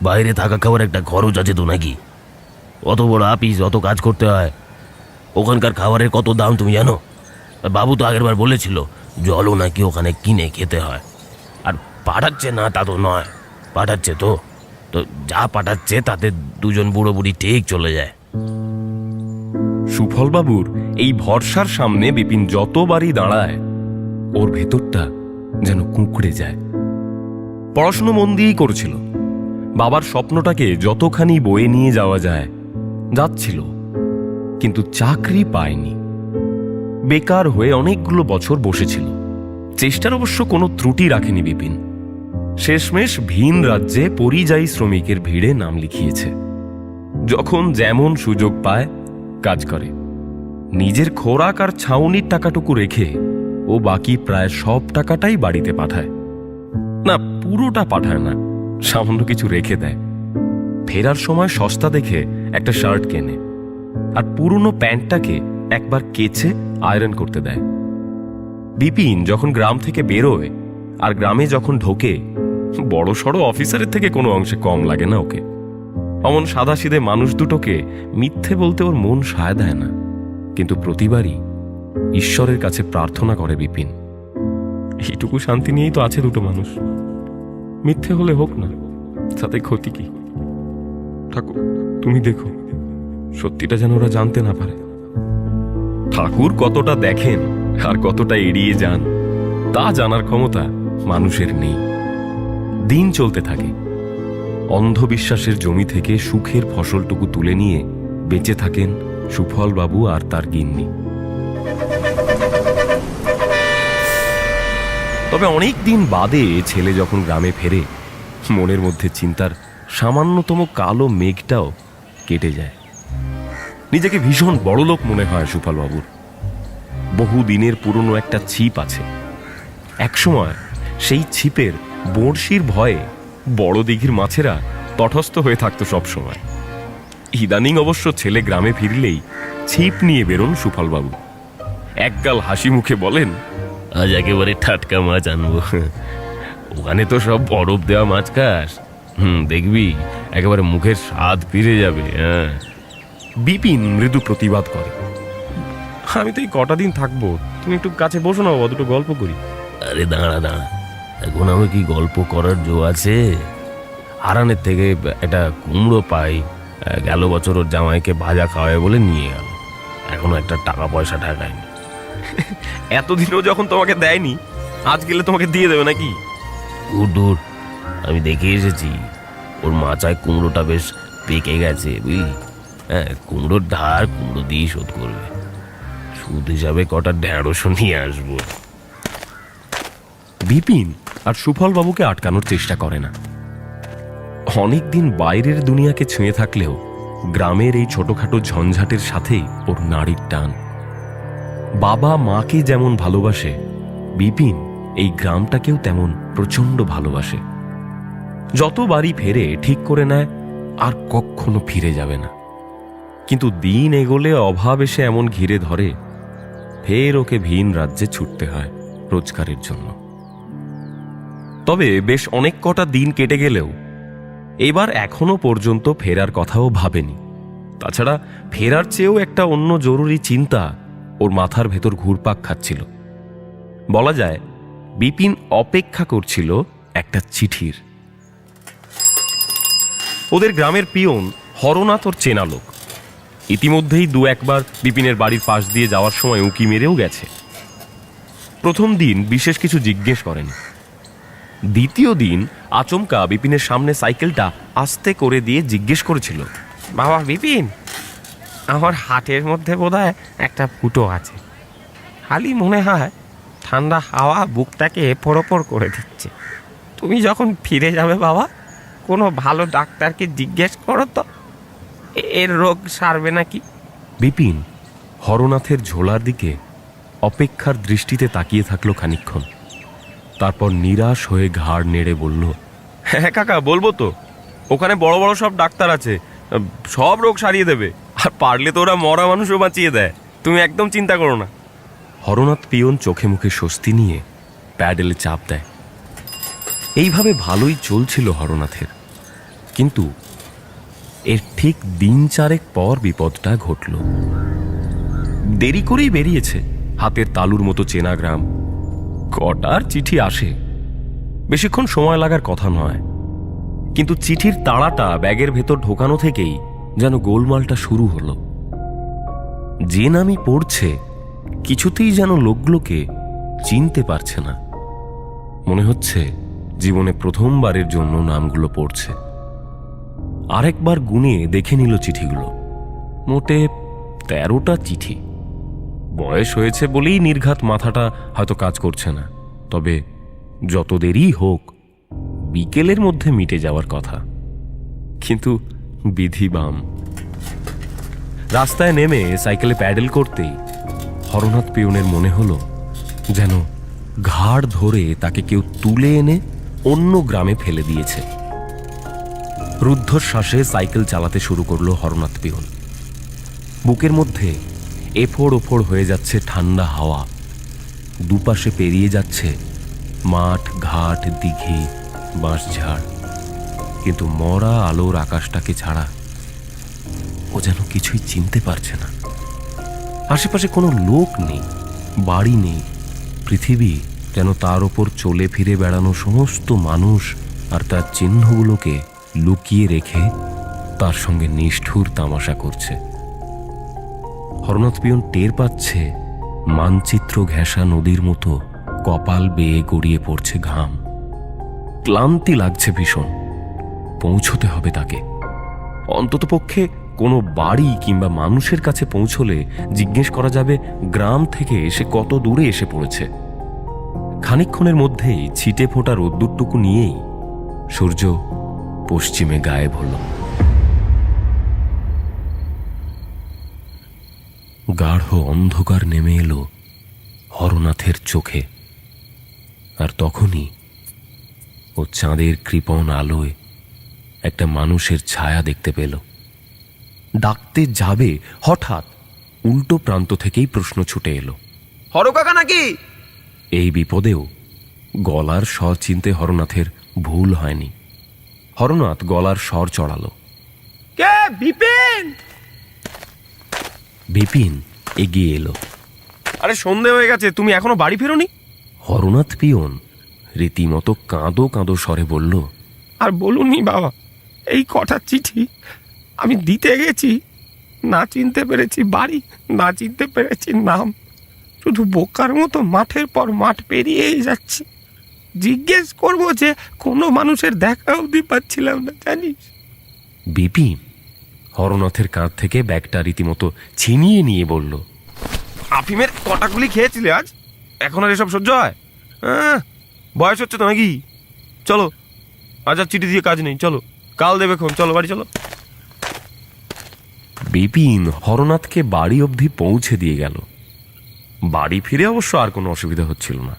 বাইরে থাকা খাওয়ার একটা খরচ আছে তো নাকি? অত বড় আপিস, অত কাজ করতে হয়, ওখানকার খাবারের কত দাম তুমি জানো? বাবু তো আগের বার বলেছিল জলও নাকি ওখানে কিনে খেতে হয়। আর পাঠাচ্ছে না তা তো নয়, পাঠাচ্ছে তো তো যা পাঠাচ্ছে তাতে দুজন বুড়ো বুড়ি ঠিক চলে যায়। সুফলবাবুর এই ভরসার সামনে বিপিন যতবারই দাঁড়ায় ওর ভেতরটা যেন কুঁকড়ে যায়। পড়াশুনো মন দিয়েই করেছিল, বাবার স্বপ্নটাকে যতখানি বয়ে নিয়ে যাওয়া যায় যাচ্ছিল, কিন্তু চাকরি পায়নি। বেকার হয়ে অনেকগুলো বছর বসেছিল। চেষ্টার অবশ্য কোনো ত্রুটি রাখেনি বিপিন। শেষমেশ ভিন রাজ্যে পরিযায়ী শ্রমিকের ভিড়ে নাম লিখিয়েছে। যখন যেমন সুযোগ পায় কাজ করে। নিজের খোরাক আর ছাউনির টাকাটুকু রেখে ও বাকি প্রায় সব টাকাটাই বাড়িতে পাঠায়। না, পুরোটা পাঠায় না, সামান্য কিছু রেখে দেয়। ফেরার সময় সস্তা দেখে একটা শার্ট কেনে, আর পুরনো প্যান্টটাকে একবার কেচে আয়রন করতে দেয়। বিপিন যখন গ্রাম থেকে বেরোয় আর গ্রামে যখন ঢোকে, বড় সড়ো অফিসারের থেকে কোনো অংশে কম লাগে না ওকে। অমন সাদাসিধে মানুষ দুটোকে মিথ্যে বলতে ওর মন সায় দেয় না, কিন্তু প্রতিবারই ঈশ্বরের কাছে প্রার্থনা করে বিপিন, এইটুকু শান্তি নিয়েই তো আছে দুটো মানুষ। মিথ্যে হলে হোক না, তাতে ক্ষতি কি? ঠাকুর, তুমি দেখো সত্যিটা যেন ওরা জানতে না পারে। ঠাকুর কতটা দেখেন আর কতটা এড়িয়ে যান তা জানার ক্ষমতা মানুষের নেই। দিন চলতে থাকে। অন্ধবিশ্বাসের জমি থেকে সুখের ফসলটুকু তুলে নিয়ে বেঁচে থাকেন সুফল বাবু আর তার গিন্নি। তবে অনেক দিন বাদে ছেলে যখন গ্রামে ফেরে, মনের মধ্যে চিন্তার সামান্যতম কালো মেঘটাও কেটে যায়। নিজেকে ভীষণ বড়লোক মনে হয় সুফল বাবুর। বহু দিনের পুরনো একটা ছিপ আছে। একসময় সেই ছিপের বড়শির ভয়ে বড় দিঘির মাছেরা তটস্থ হয়ে থাকতো সব সময়। ইদানিং অবশ্য ছেলে গ্রামে ফিরলেই ছিপ নিয়ে বেরোন সুফলবাবু। একগাল হাসি মুখে বলেন, আজ একেবারে টাটকা মাছ আনবো। ওখানে তো সব বরফ দেওয়া মাছ খাস, দেখবি একেবারে মুখের স্বাদ ফিরে যাবে। হ্যাঁ। বিপিন মৃদু প্রতিবাদ করে, আমি তো এই কটা দিন থাকবো, তুমি একটু কাছে বসো না বাবা, দুটো গল্প করি। আরে দাঁড়া দাঁড়া, এখন আমি কি গল্প করার জো আছে? হারানের থেকে একটা কুমড়ো পাই, গেল বছর ওর জামাইকে ভাজা খাওয়ায় বলে নিয়ে গেল, এখনো একটা টাকা পয়সা ঠাকায়নি। এতদিনও যখন তোমাকে দেয়নি, আজ গেলে তোমাকে দিয়ে দেবে নাকি? দূর, আমি দেখে এসেছি ওর মাচায় কুমড়োটা বেশ পেকে গেছে, বুঝলি? হ্যাঁ, কুমড়োর ধার কুমড়ো দিয়ে শোধ করবে। সুদ হিসাবে কটা ঢেঁড়সও নিয়ে আসবো। বিপিন আর সুফল বাবুকে আটকানোর চেষ্টা করে না। অনেকদিন বাইরের দুনিয়াকে ছুঁয়ে থাকলেও গ্রামের এই ছোটখাটো ঝঞ্ঝাটের সাথেই ওর নাড়ির টান। বাবা মাকে যেমন ভালোবাসে, বিপিন এই গ্রামটাকেও তেমন প্রচন্ড ভালোবাসে। যতবারই ফেরে ঠিক করে নেয় আর কখনো ফিরে যাবে না। কিন্তু দিন এগোলে অভাব এসে এমন ঘিরে ধরে, ফের ওকে ভিন রাজ্যে ছুটতে হয় রোজগারের জন্য। তবে বেশ অনেক কটা দিন কেটে গেলেও এবার এখনো পর্যন্ত ফেরার কথাও ভাবেনি। তাছাড়া ফেরার চেয়েও একটা অন্য জরুরি চিন্তা ওর মাথার ভেতর ঘুরপাক খাচ্ছিল। বলা যায় বিপিন অপেক্ষা করছিল একটা চিঠির। ওদের গ্রামের পিয়ন হরনাথ ওর চেনা লোক। ইতিমধ্যেই দু একবার বিপিনের বাড়ির পাশ দিয়ে যাওয়ার সময় উঁকি মেরেও গেছে। প্রথম দিন বিশেষ কিছু জিজ্ঞেস করেনি। দ্বিতীয় দিন আচমকা বিপিনের সামনে সাইকেলটা আস্তে করে দিয়ে জিজ্ঞেস করেছিল, বাবা বিপিন, আমার হাটের মধ্যে বোধহয় একটা ফুটো আছে। খালি মনে হয় ঠান্ডা হাওয়া বুকটাকে এপর করে দিচ্ছে। তুমি যখন ফিরে যাবে বাবা, কোনো ভালো ডাক্তারকে জিজ্ঞেস করো তো, এর রোগ সারবে নাকি। বিপিন হরনাথের ঝোলার দিকে অপেক্ষার দৃষ্টিতে তাকিয়ে থাকলো খানিকক্ষণ। তারপর নিরাশ হয়ে ঘাড় নেড়ে বলল, হ্যাঁ কাকা, বলবো তো, ওখানে বড় বড় সব ডাক্তার আছে, সব রোগ সারিয়ে দেবে, আর পারলে তো ওরা মরা মানুষও বাঁচিয়ে দেয়, তুমি একদম চিন্তা করো না। হরনাথ পিয়ন চোখে মুখে স্বস্তি নিয়ে প্যাডেলে চাপ দেয়। এইভাবে ভালোই চলছিল হরনাথের। কিন্তু এর ঠিক দিন চারেক পর বিপদটা ঘটল। দেরি করেই বেরিয়েছে হাতের তালুর মতো চেনা গ্রাম। কটার চিঠি আসে, বেশিক্ষণ সময় লাগার কথা নয়, কিন্তু চিঠির তাড়াটা ব্যাগের ভেতর ঢোকানো থেকেই যেন গোলমালটা শুরু হলো। যে নামই পড়ছে কিছুতেই যেন লোকগুলোকে চিনতে পারছে না। মনে হচ্ছে জীবনে প্রথমবারের জন্য নামগুলো পড়ছে। আরেকবার গুনে দেখে নিল চিঠিগুলো, মোটে 13টা চিঠি। বয়স হয়েছে বলেই নির্ঘাত মাথাটা হয়তো কাজ করছে না, তবে যত দেরি হোক বিকেলের মধ্যে মিটে যাওয়ার কথা। কিন্তু বিধি বাম। রাস্তায় নেমে সাইকেলে প্যাডেল করতেই হরনাথ পিয়নের মনে হলো যেন ঘাড় ধরে তাকে কেউ তুলে এনে অন্য গ্রামে ফেলে দিয়েছে। রুদ্ধশ্বাসে সাইকেল চালাতে শুরু করলো হরনাথ পিয়ন। বুকের মধ্যে এফোড় ওফোড় হয়ে যাচ্ছে ঠান্ডা হাওয়া। দুপাশে পেরিয়ে যাচ্ছে মাঠ, ঘাট, দিঘি, বাঁশঝাড়, কিন্তু মরা আলোর আকাশটাকে ছাড়া ও যেন কিছুই চিনতে পারছে না। আশেপাশে কোনো লোক নেই, বাড়ি নেই। পৃথিবী যেন তার ওপর চলে ফিরে বেড়ানো সমস্ত মানুষ আর তার চিহ্নগুলোকে লুকিয়ে রেখে তার সঙ্গে নিষ্ঠুর তামাশা করছে। হরনাথ পিয়ন টের পাচ্ছে মানচিত্র ঘেঁষা নদীর মতো কপাল বেয়ে গড়িয়ে পড়ছে ঘাম। ক্লান্তি লাগছে ভীষণ। পৌঁছতে হবে তাকে। অন্ততপক্ষে কোনো বাড়ি কিংবা মানুষের কাছে পৌঁছলে জিজ্ঞেস করা যাবে গ্রাম থেকে সে কত দূরে এসে পড়েছে। খানিকক্ষণের মধ্যেই ছিটে ফোটা রোদ্দুরটুকু নিয়েই সূর্য পশ্চিমে গায়েব হল। গাঢ় অন্ধকার নেমে এলো হরনাথের চোখে। আর তখনই ও চাঁদের কৃপণ আলোয় একটা মানুষের ছায়া দেখতে পেল। ডাকতে যাবে, হঠাৎ উল্টো প্রান্ত থেকেই প্রশ্ন ছুটে এলো, হর কাকা নাকি? এই বিপদেও গলার স্বর চিনতে হরনাথের ভুল হয়নি। হরনাথ গলার স্বর চড়ালো, কে? বিপিন? বিপিন এগিয়ে এলো। আরে সন্ধে হয়ে গেছে, তুমি এখনো বাড়ি ফেরোনি? হরনাথ পিয়ন রীতিমতো কাঁদো কাঁদো স্বরে বলল, আর বলুননি বাবা, এই কটা চিঠি আমি দিতে গেছি, না চিনতে পেরেছি বাড়ি, না চিনতে পেরেছি নাম। শুধু বোকার মতো মাঠের পর মাঠ পেরিয়েই যাচ্ছি। জিজ্ঞেস করবো যে কোনো মানুষের দেখা অবধি পাচ্ছিলাম না, জানিস? বিপিন হরনাথের কাঁধ থেকে ব্যাগটা রীতিমতো ছিনিয়ে নিয়ে বলল, আফিমের কটাগুলি খেয়েছিলে আজ? এখন আর এসব সহ্য হয়? বয়স হচ্ছে তো নাকি? চলো, আজ আর চিঠি দিয়ে কাজ নেই, চলো কাল দেবে খন, চলো বাড়ি চলো। বিপিন হরনাথকে বাড়ি অবধি পৌঁছে দিয়ে গেল। বাড়ি ফিরে অবশ্য আর কোনো অসুবিধা হচ্ছিল না।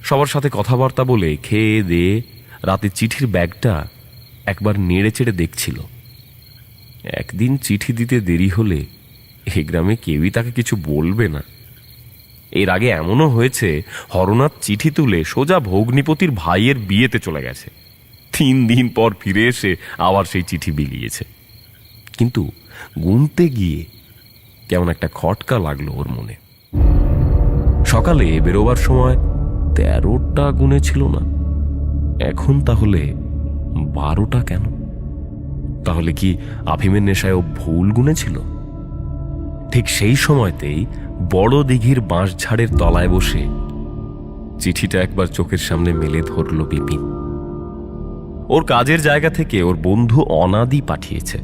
সবার সাথে কথাবার্তা বলে খেয়ে দিয়ে রাতে চিঠির ব্যাগটা একবার নেড়ে চেড়ে দেখছিল। একদিন চিঠি দিতে দেরি হলে এ গ্রামে কেউই তাকে কিছু বলবে না। এর আগে এমনও হয়েছে হরনাথ চিঠি তুলে সোজা ভগ্নিপতির ভাইয়ের বিয়েতে চলে গেছে। 3 দিন পর ফিরে এসে আবার সেই চিঠি বিলিয়েছে। কিন্তু গুনতে গিয়ে কেমন একটা খটকা লাগলো ওর মনে। সকালে বেরোবার সময় 13টা গুনেছিল না, এখন তাহলে 12টা কেন? তাহলে কি আফিমের নেশায় ও ভুল গুনেছিল? ঠিক সেই সময়তেই বড় দিঘির বাঁশঝাড়ের তলায় বসে চিঠিটা একবার চোখের সামনে মেলে ধরল বিপিন। ওর কাজের জায়গা থেকে ওর বন্ধু অনাদি পাঠিয়েছে।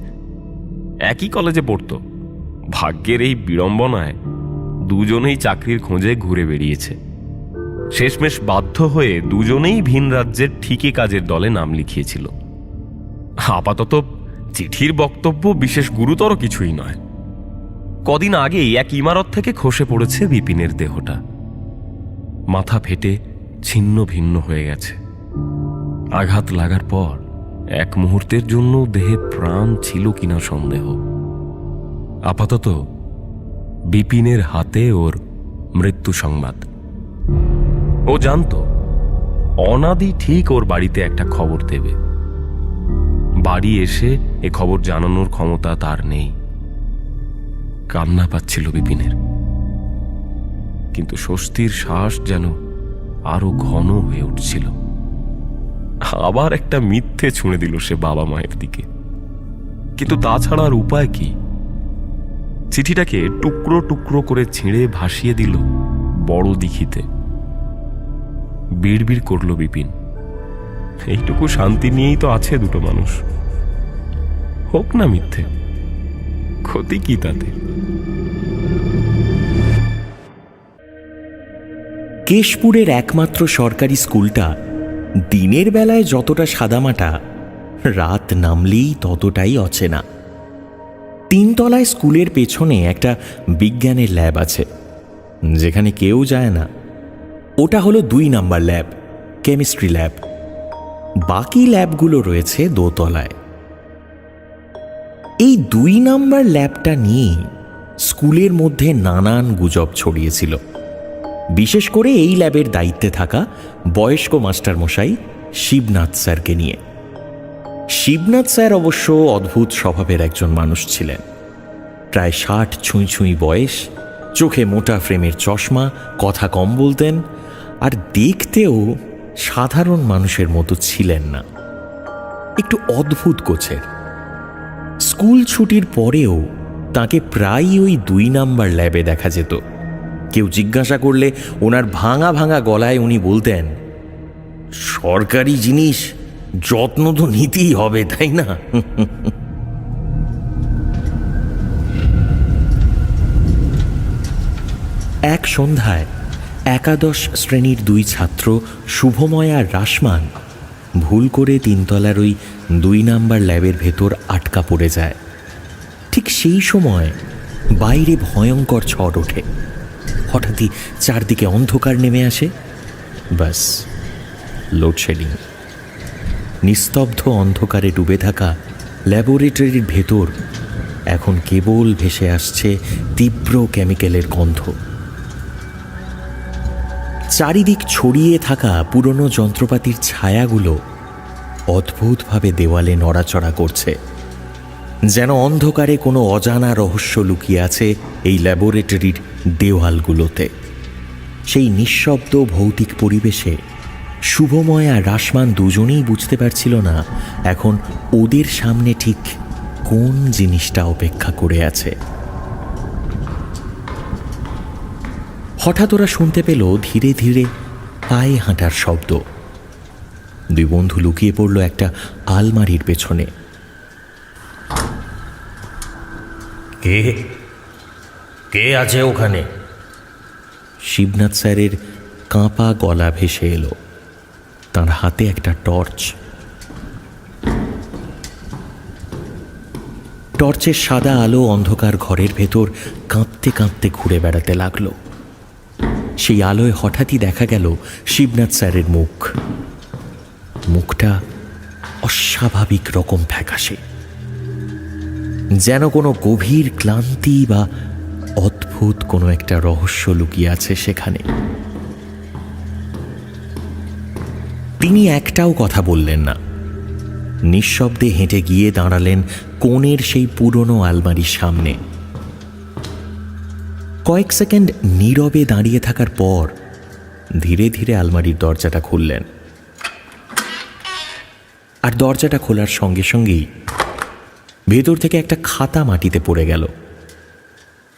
একই কলেজে পড়তো। ভাগ্যের এই বিড়ম্বনায় দুজনেই চাকরির খোঁজে ঘুরে বেরিয়েছে। শেষমেশ বাধ্য হয়ে দুজনেই ভিন রাজ্যের ঠিকই কাজের দলে নাম লিখিয়েছিল। আপাতত চিঠির বক্তব্য বিশেষ গুরুতর কিছুই নয়। কদিন আগেই এক ইমারত থেকে খসে পড়েছে বিপিনের দেহটা। মাথা ফেটে ছিন্ন ভিন্ন হয়ে গেছে। আঘাত লাগার পর এক মুহূর্তের জন্য দেহে প্রাণ ছিল কিনা সন্দেহ। আপাতত বিপিনের হাতে ওর মৃত্যু সংবাদ। ও জানত অনাদি ঠিক ওর বাড়িতে একটা খবর দেবে। বাড়ি এসে এ খবর জানানোর ক্ষমতা তার নেই। কান্না পাচ্ছিল বিপিনের, কিন্তু স্বস্তির শ্বাস যেন আরো ঘন হয়ে উঠছিল। আবার একটা মিথ্যে ছুঁড়ে দিল সে বাবা মায়ের দিকে, কিন্তু তাছাড়া আর উপায় কি? চিঠিটাকে টুকরো টুকরো করে ছিঁড়ে ভাসিয়ে দিল বড় দিঘিতে। বিড়বিড় করল বিপিন, এইটুকু শান্তি নিয়েই তো আছে দুটো মানুষ, হোক না মিথ্যে, ক্ষতি কি তাতে? কেশপুরের একমাত্র সরকারি স্কুলটা দিনের বেলায় যতটা সাদামাটা, রাত নামলেই ততটাই অচেনা। 3 তলায় স্কুলের পেছনে একটা বিজ্ঞানের ল্যাব আছে, যেখানে কেউ যায় না। ওটা হলো 2 নাম্বার ল্যাব, কেমিস্ট্রি ল্যাব। বাকি ল্যাবগুলো রয়েছে 2 তলায়। এই 2 নাম্বার ল্যাবটা নিয়ে স্কুলের মধ্যে নানান গুজব ছড়িয়েছিল, বিশেষ করে এই ল্যাবের দায়িত্বে থাকা বয়স্ক মাস্টারমশাই শিবনাথ স্যারকে নিয়ে। শিবনাথ স্যার অবশ্য অদ্ভুত স্বভাবের একজন মানুষ ছিলেন। প্রায় 60 ছুঁই ছুঁই বয়স, চোখে মোটা ফ্রেমের চশমা, কথা কম বলতেন, আর দেখতেও সাধারণ মানুষের মতো ছিলেন না, একটু অদ্ভুত গোছের। স্কুল ছুটির পরেও তাকে প্রায়ই ওই 2 নাম্বার ল্যাবে দেখা যেত। কেউ জিজ্ঞাসা করলে ওনার ভাঙা ভাঙা গলায় উনি বলতেন, সরকারি জিনিস যত্ন তো নিতেই হবে, তাই না? এক সন্ধ্যায় একাদশ শ্রেণীর 2 ছাত্র শুভময় আর রাসমান ভুল করে 3 তলার ওই 2 নাম্বার ল্যাবের ভেতর আটকা পড়ে যায়। ঠিক সেই সময় বাইরে ভয়ঙ্কর ঝড় ওঠে। হঠাৎই চারদিকে অন্ধকার নেমে আসে। ব্যাস, লোডশেডিং। নিস্তব্ধ অন্ধকারে ডুবে থাকা ল্যাবরেটরির ভেতর এখন কেবল ভেসে আসছে তীব্র কেমিক্যালের গন্ধ। চারিদিক ছড়িয়ে থাকা পুরনো যন্ত্রপাতির ছায়াগুলো অদ্ভুতভাবে দেওয়ালে নড়াচড়া করছে, যেন অন্ধকারে কোনো অজানা রহস্য লুকিয়ে আছে এই ল্যাবরেটরির দেওয়ালগুলোতে। সেই নিঃশব্দ ভৌতিক পরিবেশে শুভময় আর রাসমান দুজনেই বুঝতে পারছিল না এখন ওদের সামনে ঠিক কোন জিনিসটা অপেক্ষা করে আছে। হঠাৎ ওরা শুনতে পেল ধীরে ধীরে পায়ে হাঁটার শব্দ। 2 বন্ধু লুকিয়ে পড়ল একটা আলমারির পেছনে। কে কে আছে ওখানে? শিবনাথ স্যারের কাঁপা গলা ভেসে এলো। তার হাতে একটা টর্চ। টর্চের সাদা আলো অন্ধকার ঘরের ভেতর কাঁপতে কাঁপতে ঘুরে বেড়াতে লাগলো। সেই আলোয় হঠাৎই দেখা গেল শিবনাথ স্যারের মুখ। মুখটা অস্বাভাবিক রকম ফ্যাকাশে, যেন কোনো গভীর ক্লান্তি বা অদ্ভুত কোনো একটা রহস্য লুকিয়ে আছে সেখানে। তিনি একটাও কথা বললেন না। নিঃশব্দে হেঁটে গিয়ে দাঁড়ালেন কোণের সেই পুরনো আলমারির সামনে। কয়েক সেকেন্ড নীরবে দাঁড়িয়ে থাকার পর ধীরে ধীরে আলমারির দরজাটা খুললেন। আর দরজাটা খোলার সঙ্গে সঙ্গেই ভেতর থেকে একটা খাতা মাটিতে পড়ে গেল।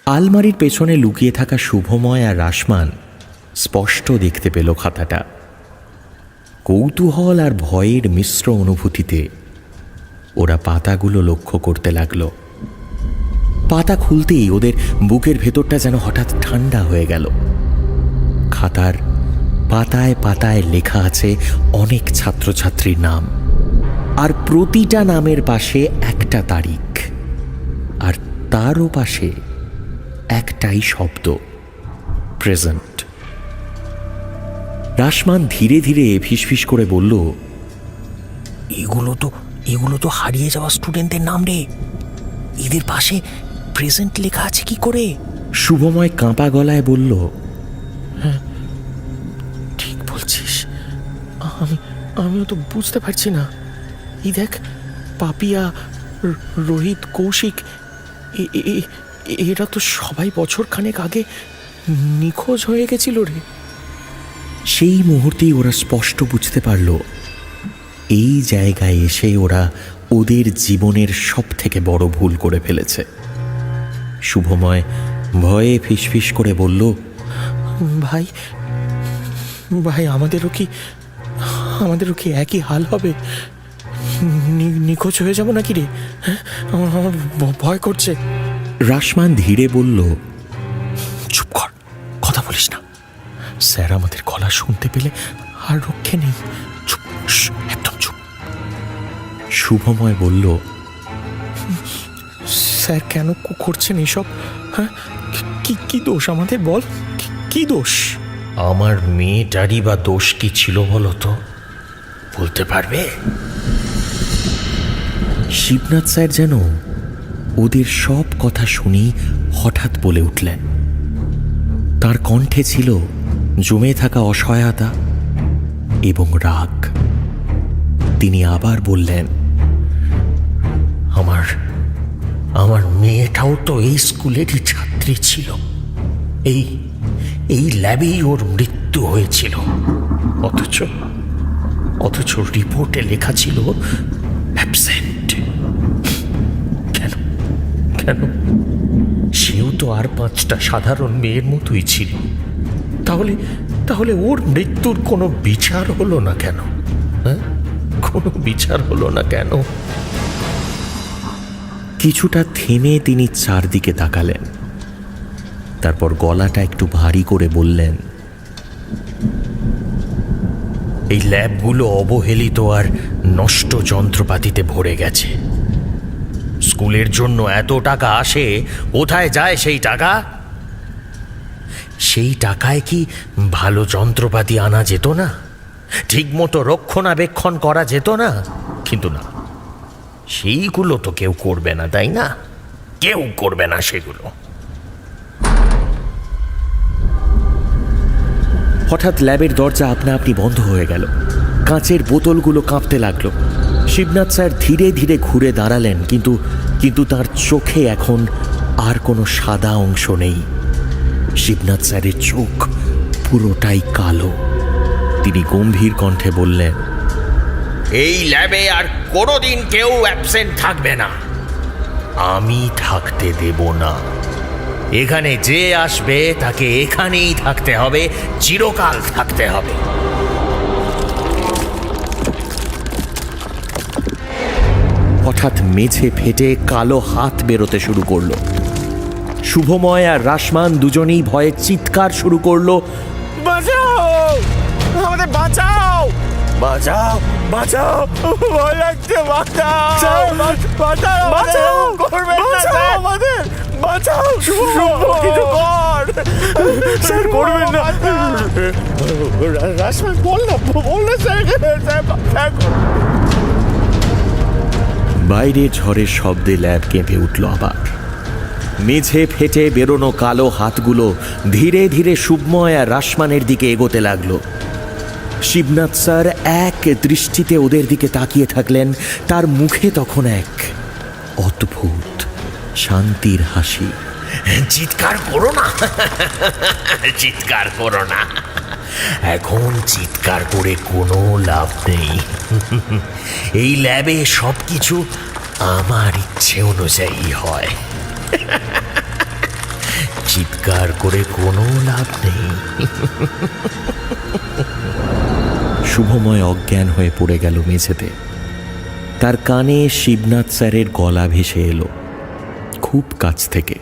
আলমারির পেছনে লুকিয়ে থাকা শুভময় আর রাসমান স্পষ্ট দেখতে পেল খাতাটা। কৌতূহল আর ভয়ের মিশ্র অনুভূতিতে ওরা পাতাগুলো লক্ষ্য করতে লাগলো। পাতা খুলতেই ওদের বুকের ভেতরটা যেন হঠাৎ ঠান্ডা হয়ে গেল। খাতার পাতায় পাতায় লেখা আছে অনেক ছাত্রছাত্রীর নাম, আর প্রতিটা নামের পাশে একটা তারিখ, আর তারও পাশে একটাই শব্দ, প্রেজেন্ট। রাসমান ধীরে ধীরে ফিসফিস করে বলল, এগুলো তো হারিয়ে যাওয়া স্টুডেন্টদের নাম রে। এদের পাশে প্রেজেন্ট লেখা আছে কি করে? শুভময় কাঁপা গলায় বলল, হ্যাঁ ঠিক বলছিস, আমিও তো বুঝতে পারছি না। এই দেখ, পাপিয়া, রোহিত, কৌশিক, এরা তো সবাই বছর খানেক আগে নিখোঁজ হয়ে গেছিল রে। সেই মুহূর্তেই ওরা স্পষ্ট বুঝতে পারল এই জায়গায় এসে ওরা ওদের জীবনের সব থেকে বড় ভুল করে ফেলেছে। শুভময় ভয়ে ফিসফিস করে বলল, ভাই ভাই আমাদেরও কি একই হাল হবে? নিখোঁজ হয়ে যাব নাকি রে? আমার ভয় করছে। রাসমান ধীরে বলল, চুপ কর, কথা বলিস না। স্যার আমাদের গলা শুনতে পেলে আর রক্ষে নেই। চুপ, একদম চুপ। শুভময় বলল, স্যার কেন করছেন এসব? হ্যাঁ, কি দোষ আমাদের? বল, কি দোষ? আমার মেয়েটারই বা দোষ কি ছিল বলো তো? বলতে পারবে? শিবনাথ স্যার যেন ওদের সব কথা শুনি হঠাৎ বলে উঠলেন। তার কণ্ঠে ছিল জমে থাকা অসহায়তা এবং রাগ। তিনি আবার বললেন, আমার মেয়েটাও তো এই স্কুলেরই ছাত্রী ছিল। এই ল্যাবেই ওর মৃত্যু হয়েছিল। অথচ রিপোর্টে লেখা ছিল অ্যাবসেন্ট। কেন কেন? সেও তো আর 5টা সাধারণ মেয়ের মতোই ছিল। তাহলে তাহলে ওর মৃত্যুর কোনো বিচার হলো না কেন? হ্যাঁ, কোনো বিচার হলো না কেন? কিছুটা থেমে তিনি চারদিকে তাকালেন, তারপর গলাটা একটু ভারী করে বললেন, এই ল্যাবগুলো অবহেলিত আর নষ্ট যন্ত্রপাতিতে ভরে গেছে। স্কুলের জন্য এত টাকা আসে, কোথায় যায় সেই টাকা? সেই টাকায় কি ভালো যন্ত্রপাতি আনা যেত না? ঠিকমতো রক্ষণাবেক্ষণ করা যেত না? কিন্তু না, সেইগুলো তো কেউ করবে না, তাই না? কেউ করবে না সেগুলো। হঠাৎ ল্যাবের দরজা আপনা আপনি বন্ধ হয়ে গেল। কাঁচের বোতলগুলো কাঁপতে লাগলো। শিবনাথ স্যার ধীরে ধীরে ঘুরে দাঁড়ালেন, কিন্তু তার চোখে এখন আর কোনো সাদা অংশ নেই। শিবনাথ স্যারের চোখ পুরোটাই কালো। তিনি গম্ভীর কণ্ঠে বললেন, এই ল্যাবে আর কোনোদিন কেউ অ্যাবসেন্ট থাকবে না। আমি থাকতে দেব না। এখানে যে আসবে তাকে এখানেই থাকতে হবে, চিরকাল থাকতে হবে। হঠাৎ মেঝে ফেটে কালো হাত বেরোতে শুরু করলো। শুভময় আর রাসমান দুজনেই ভয়ে চিৎকার শুরু করলো, বাঁচাও, আমাদের বাঁচাও, বাঁচাও, বাঁচাও, ভয় লাগছে, বাঁচাও, বাঁচাও, বাঁচাও, করবেন না স্যার, আমাদের বাঁচাও, শুভ কিছু কর স্যার, করবেন না। রাসমান বল না স্যার। বাইরে ঝড়ের শব্দে ল্যাব কেঁপে উঠল আবার। মেঝে ফেটে বেরোনো কালো হাতগুলো ধীরে ধীরে শুভময় আর রাসমানের দিকে এগোতে লাগলো। শিবনাথ স্যার এক দৃষ্টিতে ওদের দিকে তাকিয়ে থাকলেন। তার মুখে তখন এক অদ্ভুত শান্তির হাসি। চিৎকার করো না, চিৎকার করো না, এখন চিৎকার করে কোনো লাভ নেই। এই ল্যাবে সব কিছু আমার ইচ্ছে অনুযায়ী হয়। চিৎকার করে কোনো লাভ নেই। শুভময় অজ্ঞান হয়ে পড়ে গেল মেঝেতে। তার কানে শিবনাথ স্যারের গলা ভেসে এলো খুব কাছ থেকে,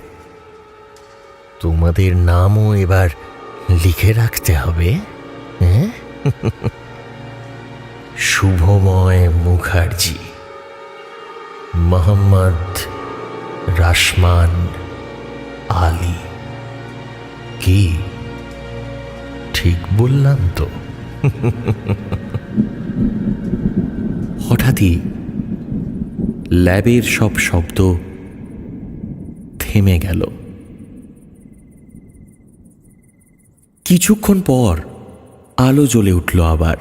তোমাদের নামও এবার লিখে রাখতে হবে, হ্যাঁ? শুভময় মুখার্জি, মোহাম্মদ রাসমান আলী। কি ঠিক বললাম তো? হঠাৎই ল্যাবের সব শব্দ থেমে গেল। কিছুক্ষণ পর আলো জ্বলে উঠল আবার।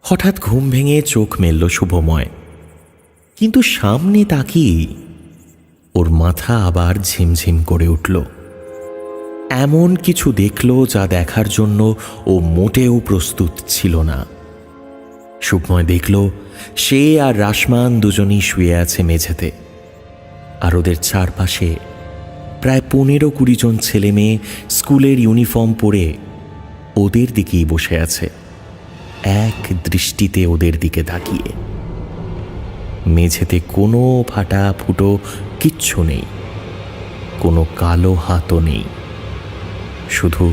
হঠাৎ ঘুম ভেঙে চোখ মেলল শুভময়, কিন্তু সামনে তাকিয়ে ওর মাথা আবার ঝিমঝিম করে উঠল। এমন কিছু দেখল যা দেখার জন্য ও মোটেও প্রস্তুত ছিল না। শুভময় দেখল সে আর রাসমান দুজনই শুয়ে আছে মেঝেতে, আর ওদের চারপাশে প্রায় 15-20 জন ছেলে মেয়ে স্কুলের ইউনিফর্ম পরে ওদের দিকেই বসে আছে, এক দৃষ্টিতে ওদের দিকে তাকিয়ে। মেঝেতে কোনো ফাটা ফুটো কিচ্ছু নেই, কোনো কালো হাতও নেই, শুধু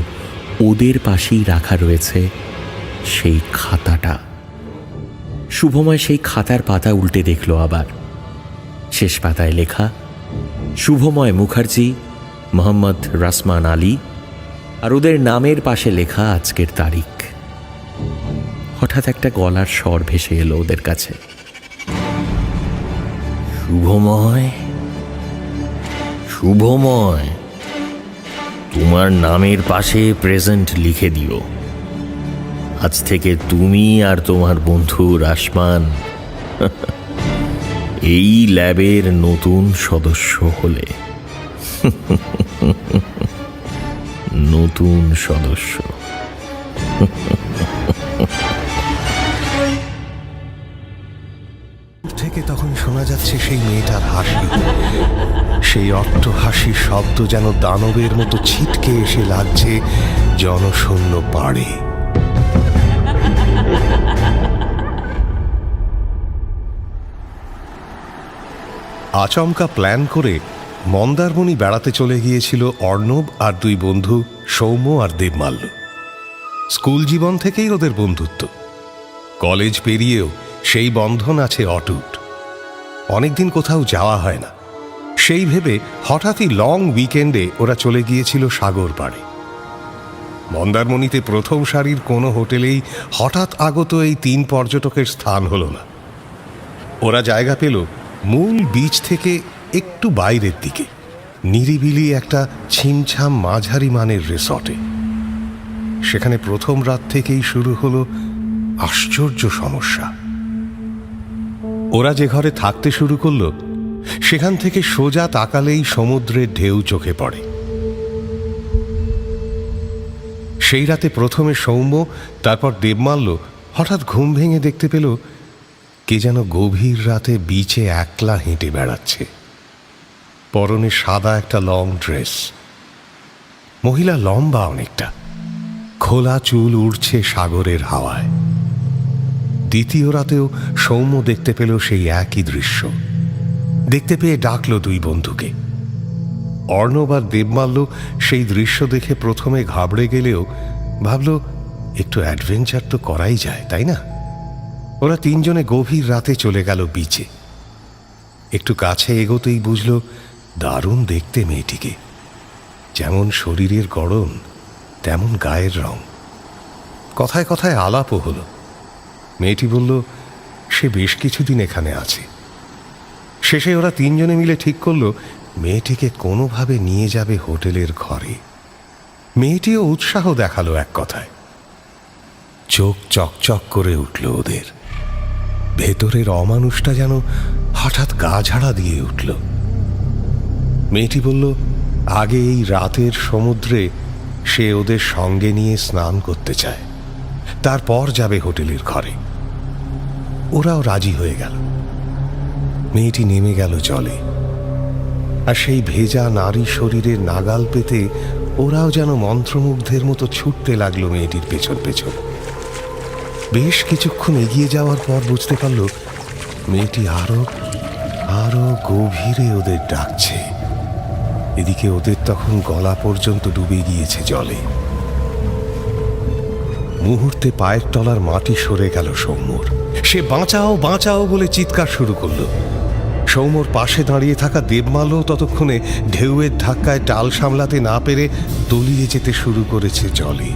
ওদের পাশেই রাখা রয়েছে সেই খাতাটা। শুভময় সেই খাতার পাতা উল্টে দেখল আবার। শেষ পাতায় লেখা শুভময় মুখার্জি, মোহাম্মদ রাসমান আলী, আর ওদের নামের পাশে লেখা আজকের তারিখ। হঠাৎ একটা গলার স্বর ভেসে এলো ওদের কাছে, শুভময়, শুভময়, তোমার নামের পাশে প্রেজেন্ট লিখে দিও। আজ থেকে তুমি আর তোমার বন্ধু রাসমান এই ল্যাবের নতুন সদস্য হলে। নতুন সদস্য। যাচ্ছে সেই মেয়েটার হাসি। সেই অট্টহাসির শব্দ যেন দানবের মতো ছিটকে এসে লাগছে জনশূন্য পাড়ে। আচমকা প্ল্যান করে মন্দারমণি বেড়াতে চলে গিয়েছিল অর্ণব আর দুই বন্ধু সৌম্য আর দেবমাল্য। স্কুল জীবন থেকেই ওদের বন্ধুত্ব, কলেজ পেরিয়েও সেই বন্ধন আছে অটুট। অনেকদিন কোথাও যাওয়া হয় না, সেই ভেবে হঠাৎই লং উইকেন্ডে ওরা চলে গিয়েছিল সাগর পাড়ে। মন্দারমণিতে প্রথম সারির কোনো হোটেলেই হঠাৎ আগত এই 3 পর্যটকের স্থান হলো না। ওরা জায়গা পেল মূল বিচ থেকে একটু বাইরের দিকে, নিরিবিলি একটা ছিমছাম মাঝারি মানের রিসর্টে। সেখানে প্রথম রাত থেকেই শুরু হলো আশ্চর্য সমস্যা। ওরা যে ঘরে থাকতে শুরু করলো সেখান থেকে সোজা তাকালেই সমুদ্রের ঢেউ চোখে পড়ে। সেই রাতে প্রথমে সৌম্য, তারপর দেবমাল্য হঠাৎ ঘুম ভেঙে দেখতে পেল কে যেন গভীর রাতে বিচে একলা হেঁটে বেড়াচ্ছে। পরনে সাদা একটা লং ড্রেস, মহিলা লম্বা অনেকটা, খোলা চুল উড়ছে সাগরের হাওয়ায়। দ্বিতীয় রাতেও সৌম্য দেখতে পেল সেই একই দৃশ্য। দেখতে পেয়ে ডাকল দুই বন্ধুকে। অর্ণব আর দেবমাল্য সেই দৃশ্য দেখে প্রথমে ঘাবড়ে গেলেও ভাবল একটু অ্যাডভেঞ্চার তো করাই যায়, তাই না? ওরা তিনজনে গভীর রাতে চলে গেল বিচে। একটু কাছে এগোতেই বুঝল দারুণ দেখতে মেয়েটিকে। যেমন শরীরের গড়ন তেমন গায়ের রং। কথায় কথায় আলাপও হলো। মেয়েটি বলল সে বেশ কিছুদিন এখানে আছে। শেষে ওরা তিনজনে মিলে ঠিক করলো মেয়েটিকে কোনোভাবে নিয়ে যাবে হোটেলের ঘরে। মেয়েটিও উৎসাহ দেখালো এক কথায়। চোখ চকচক করে উঠল ওদের। ভেতরের অমানুষটা যেন হঠাৎ গা ঝাড়া দিয়ে উঠল। মেয়েটি বলল আগে এই রাতের সমুদ্রে সে ওদের সঙ্গে নিয়ে স্নান করতে চায়, তারপর যাবে হোটেলের ঘরে। ওরাও রাজি হয়ে গেল। মেয়েটি নেমে গেল জলে, আর সেই ভেজা নারী শরীরের নাগাল পেতে ওরাও যেন মন্ত্রমুগ্ধের মতো ছুটতে লাগলো মেয়েটির পেছন পেছন। বেশ কিছুক্ষণ এগিয়ে যাওয়ার পর বুঝতে পারল মেয়েটি আরো আরো গভীরে ওদের ডাকছে। এদিকে ওদের তখন গলা পর্যন্ত ডুবে গিয়েছে জলে। মুহূর্তে পায়ের তলার মাটি সরে গেল সৌম্যর। সে বাঁচাও বাঁচাও বলে চিৎকার শুরু করলো। সৌম্যর পাশে দাঁড়িয়ে থাকা দেবমাল্য ততক্ষণে ঢেউয়ের ধাক্কায় টাল সামলাতে না পেরে তলিয়ে যেতে শুরু করেছে জলে।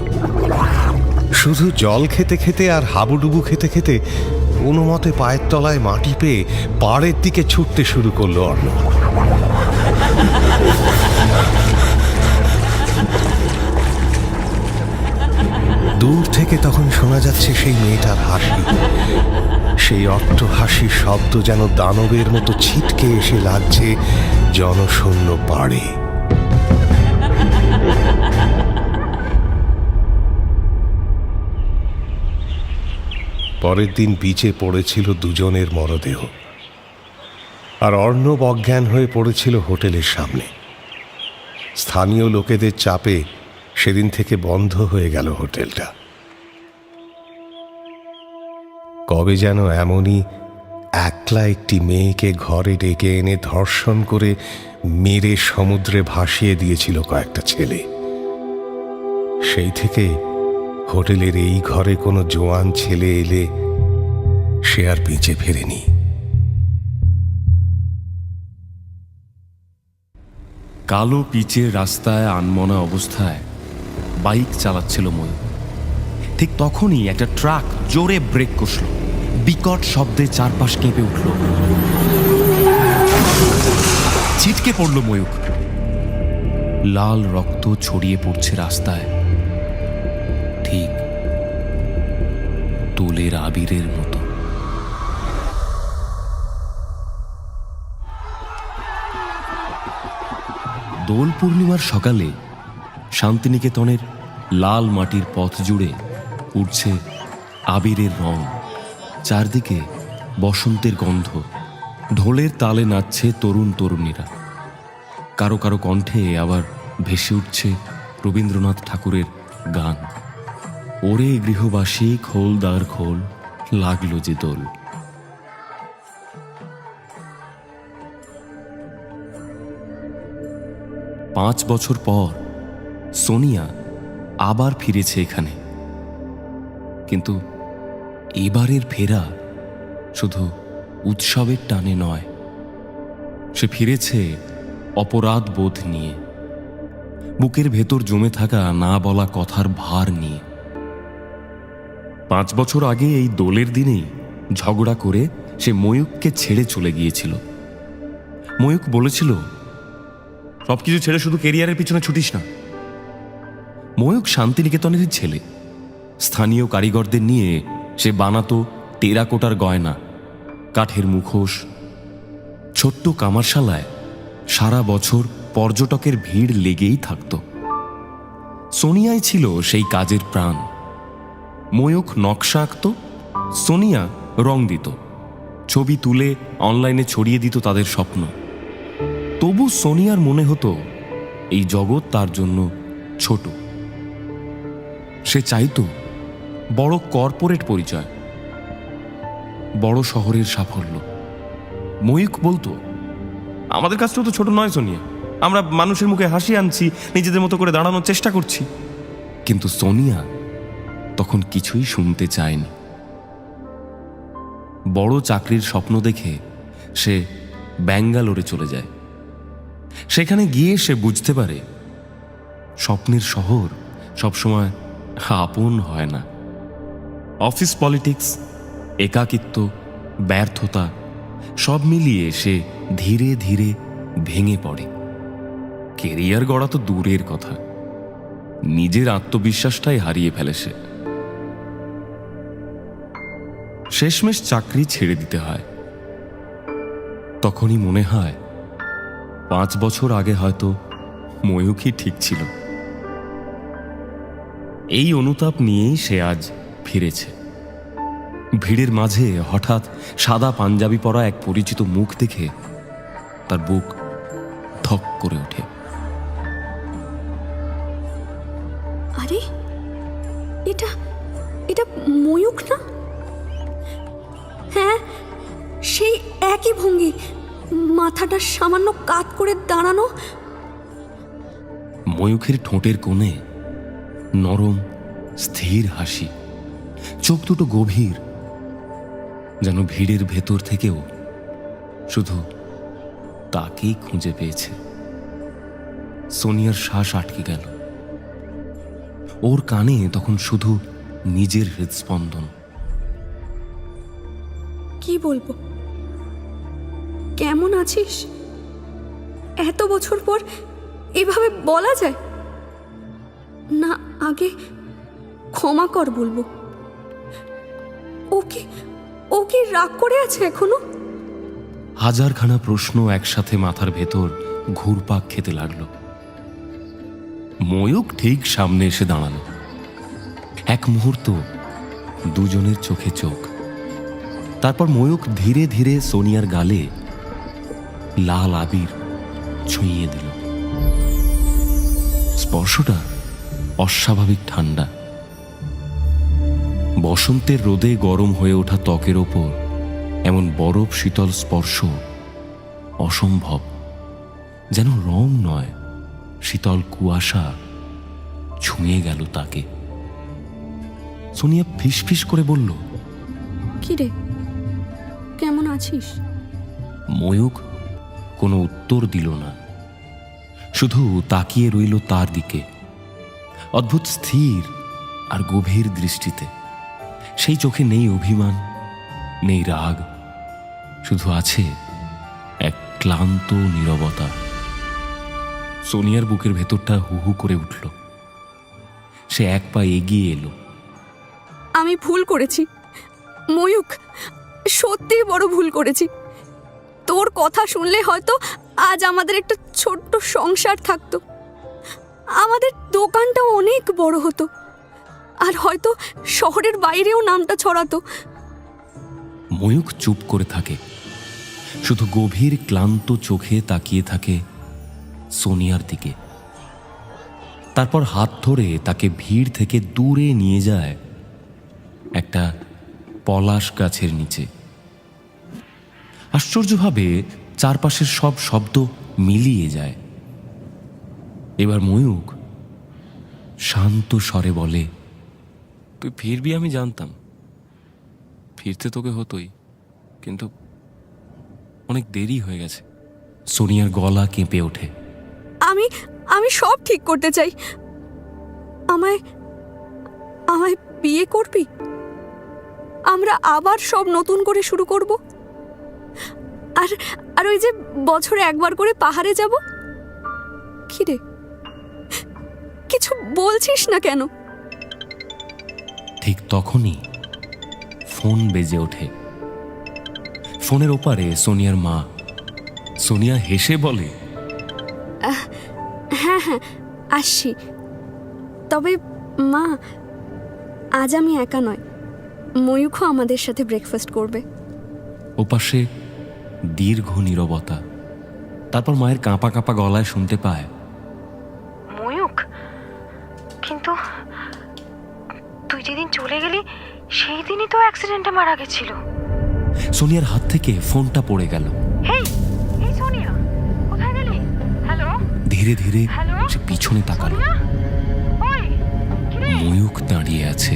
শুধু জল খেতে খেতে আর হাবুডুবু খেতে খেতে কোনো মতে পায়ের তলায় মাটি পেয়ে পাড়ের দিকে ছুটতে শুরু করলো অর্ণব। দূর থেকে তখন শোনা যাচ্ছে সেই মেয়েটার হাসি। সেই অট্টহাসির শব্দ যেন দানবের মতো ছিটকে এসে লাগছে জনশূন্য পাড়ে। পরের দিন বিচে পড়েছিল দুজনের মরদেহ, আর অর্ণব অজ্ঞান হয়ে পড়েছিল হোটেলের সামনে। স্থানীয় লোকেদের চাপে সেদিন থেকে বন্ধ হয়ে গেল হোটেলটা। কবে যেন এমনই একলা একটি মেয়েকে ঘরে ডেকে এনে ধর্ষণ করে মেরে সমুদ্রে ভাসিয়ে দিয়েছিল কয়েকটা ছেলে। সেই থেকে হোটেলের এই ঘরে কোনো জোয়ান ছেলে এলে সে আর বেঁচে ফেরেনি। কালো পিচের রাস্তায় আনমনা অবস্থায় বাইক চালাচ্ছিল ময়ূর। ঠিক তখনই একটা ট্রাক জোরে ব্রেক কষল। বিকট শব্দে চারপাশ কেঁপে উঠল। ছিটকে পড়ল ময়ূর। লাল রক্ত ছড়িয়ে পড়ছে রাস্তায়, ঠিক দোলের আবিরের মতো। দোল পূর্ণিমার সকালে শান্তিনিকেতনের লাল মাটির পথ জুড়ে উঠছে আবিরের রং। চারদিকে বসন্তের গন্ধ, ঢোলের তালে নাচছে তরুণ তরুণীরা, কারো কারো কণ্ঠে আবার ভেসে উঠছে রবীন্দ্রনাথ ঠাকুরের গান। ওরে গৃহবাসী খোল দ্বার খোল, লাগলো যে দোল। পাঁচ বছর পর সোনিয়া আবার ফিরেছে এখানে, কিন্তু এবারের ফেরা শুধু উৎসবের টানে নয়, সে ফিরেছে অপরাধ বোধ নিয়ে, বুকের ভেতর জমে থাকা না বলা কথার ভার নিয়ে। 5 বছর আগে এই দোলের দিনেই ঝগড়া করে সে ময়ূককে ছেড়ে চলে গিয়েছিল। ময়ূক বলেছিল, সবকিছু ছেড়ে শুধু কেরিয়ারের পিছনে ছুটিস না। ময়ূক শান্তিনিকেতনেরই ছেলে। স্থানীয় কারিগরদের নিয়ে সে বানাতো টেরাকোটার গয়না, কাঠের মুখোশ। ছোট্ট কামারশালায় সারা বছর পর্যটকের ভিড় লেগেই থাকত। সোনিয়াই ছিল সেই কাজের প্রাণ। ময়ূক নকশা আঁকত, সোনিয়া রং দিত, ছবি তুলে অনলাইনে ছড়িয়ে দিত তাদের স্বপ্ন। তবু সোনিয়ার মনে হতো এই জগৎ তার জন্য ছোট। সে চাইতো বড় কর্পোরেট পরিচয়, বড় শহরের সাফল্য। ময়ূক বলতো, আমাদের কাজটা তো ছোট নয় সোনিয়া, আমরা মানুষের মুখে হাসি আনছি, নিজেদের মতো করে দাঁড়ানোর চেষ্টা করছি। কিন্তু সোনিয়া তখন কিছুই শুনতে চায়নি। বড় চাকরির স্বপ্ন দেখে সে ব্যাঙ্গালোরে চলে যায়। সেখানে গিয়ে সে বুঝতে পারে স্বপ্নের শহর সবসময় আপন হয় না। অফিস পলিটিক্স, একাকিত্ব, ব্যর্থতা সব মিলিয়ে সে ধীরে ধীরে ভেঙে পড়ে। কেরিয়ার গড়া তো দূরের কথা, নিজের আত্মবিশ্বাসটাই হারিয়ে ফেলে সে। শেষমেশ চাকরি ছেড়ে দিতে হয়। তখনই মনে হয় 5 বছর আগে হয়তো ময়ূকই ঠিক ছিল। এই অনুতাপ নিয়েই সে আজ ফিরেছে। ভিড়ের মাঝে হঠাৎ সাদা পাঞ্জাবি পরা এক পরিচিত মুখ দেখে তার বুক ধক করে ওঠে। আরে এটা এটা ময়ূক না? হ্যাঁ, সেই একই ভঙ্গি, মাথাটা সামান্য কাত করে দাঁড়ানো। ময়ূখের ঠোঁটের কোণে নরম স্থির হাসি, চোখ দুটো গভীর, যেন ভিড়ের ভেতর থেকেও শুধু তাকেই খুঁজে পেয়েছে। সোনিয়ার শ্বাস আটকে গেল। ওর কানে তখন শুধু নিজের হৃদস্পন্দন। কি বলবো? কেমন আছিস? এত বছর পর এভাবে বলা যায় না? আগে ক্ষমা কর বলবো। ও কি রাগ করে আছে এখনো? হাজারখানা প্রশ্ন একসাথে মাথার ভেতর ঘুরপাক খেতে লাগলো। ময়ূক ঠিক সামনে এসে দাঁড়ালো। এক মুহূর্ত দুজনের চোখে চোখ। তারপর ময়ূক ধীরে ধীরে সোনিয়ার গালে লাল আবির ছুঁয়ে দিল। স্পর্শটা অস্বাভাবিক ঠান্ডা। বসন্তের রোদে গরম হয়ে ওঠা ত্বকের ওপর এমন বরফ শীতল স্পর্শ অসম্ভব। যেন রং নয়, শীতল কুয়াশা ছুঁয়ে গেল তাকে। সোনিয়া ফিসফিস করে বলল, কি রে, কেমন আছিস? ময়ূক কোনো উত্তর দিল না, শুধু তাকিয়ে রইল তার দিকে, অদ্ভুত স্থির আর গভীর দৃষ্টিতে। সেই চোখে নেই অভিমান, নেই রাগ, শুধু আছে এক ক্লান্ত নীরবতা। সোনিয়ার বুকের ভেতরটা হু হু করে উঠল। সে এক পা এগিয়ে এলো। আমি ভুল করেছি ময়ূক, সত্যিই বড় ভুল করেছি। তোর কথা শুনলে হয়তো আজ আমাদের একটা ছোট্ট সংসার থাকতো, আমাদের দোকানটা অনেক বড় হতো, আর হয়তো শহরের বাইরেও নামটা ছড়াতো। ময়ূক চুপ করে থাকে। শুধু গভীর ক্লান্ত চোখে তাকিয়ে থাকে সোনিয়ার দিকে। তারপর হাত ধরে তাকে ভিড় থেকে দূরে নিয়ে যায় একটা পলাশ গাছের নিচে। আশ্চর্যভাবে চারপাশের সব শব্দ মিলিয়ে যায়। এবার ময়ূক শান্ত স্বরে বলে, তুই ফিরবি আমি জানতাম, ফিরতে তোকে হতোই, কিন্তু অনেক দেরি হয়ে গেছে। সোনিয়ার গলা কেঁপে ওঠে। আমি আমি সব ঠিক করতে চাই। আমায় আমায় বিয়ে করবি? আমরা আবার সব নতুন করে শুরু করব। আর আর ওই যে বছরে একবার করে পাহাড়ে যাব। কি রে, কিছু বলছিস না কেন? ঠিক তখনই ফোন বেজে ওঠে। ফোনের ওপারে সোনিয়ার মা। সোনিয়া হেসে বলে, হ্যাঁ হ্যাঁ আসছি। তবে মা, আজ আমি একা নয়, ময়ূখও আমাদের সাথে ব্রেকফাস্ট করবে। ওপাশে দীর্ঘ নীরবতা। তারপর মায়ের কাঁপা কাঁপা গলায় শুনতে পায়, ময়ূক, কিন্তু তুই যেদিন চলে গেলি সেই দিনই তো অ্যাক্সিডেন্টে মারা গেছিল। সোনিয়ার হাত থেকে ফোনটা পড়ে গেল। হেই, এই সোনিয়া, কোথায় গেলি? হ্যালো? ধীরে ধীরে সে পিছনে তাকালো। ওই, কি রে? ময়ূক দাঁড়িয়ে আছে,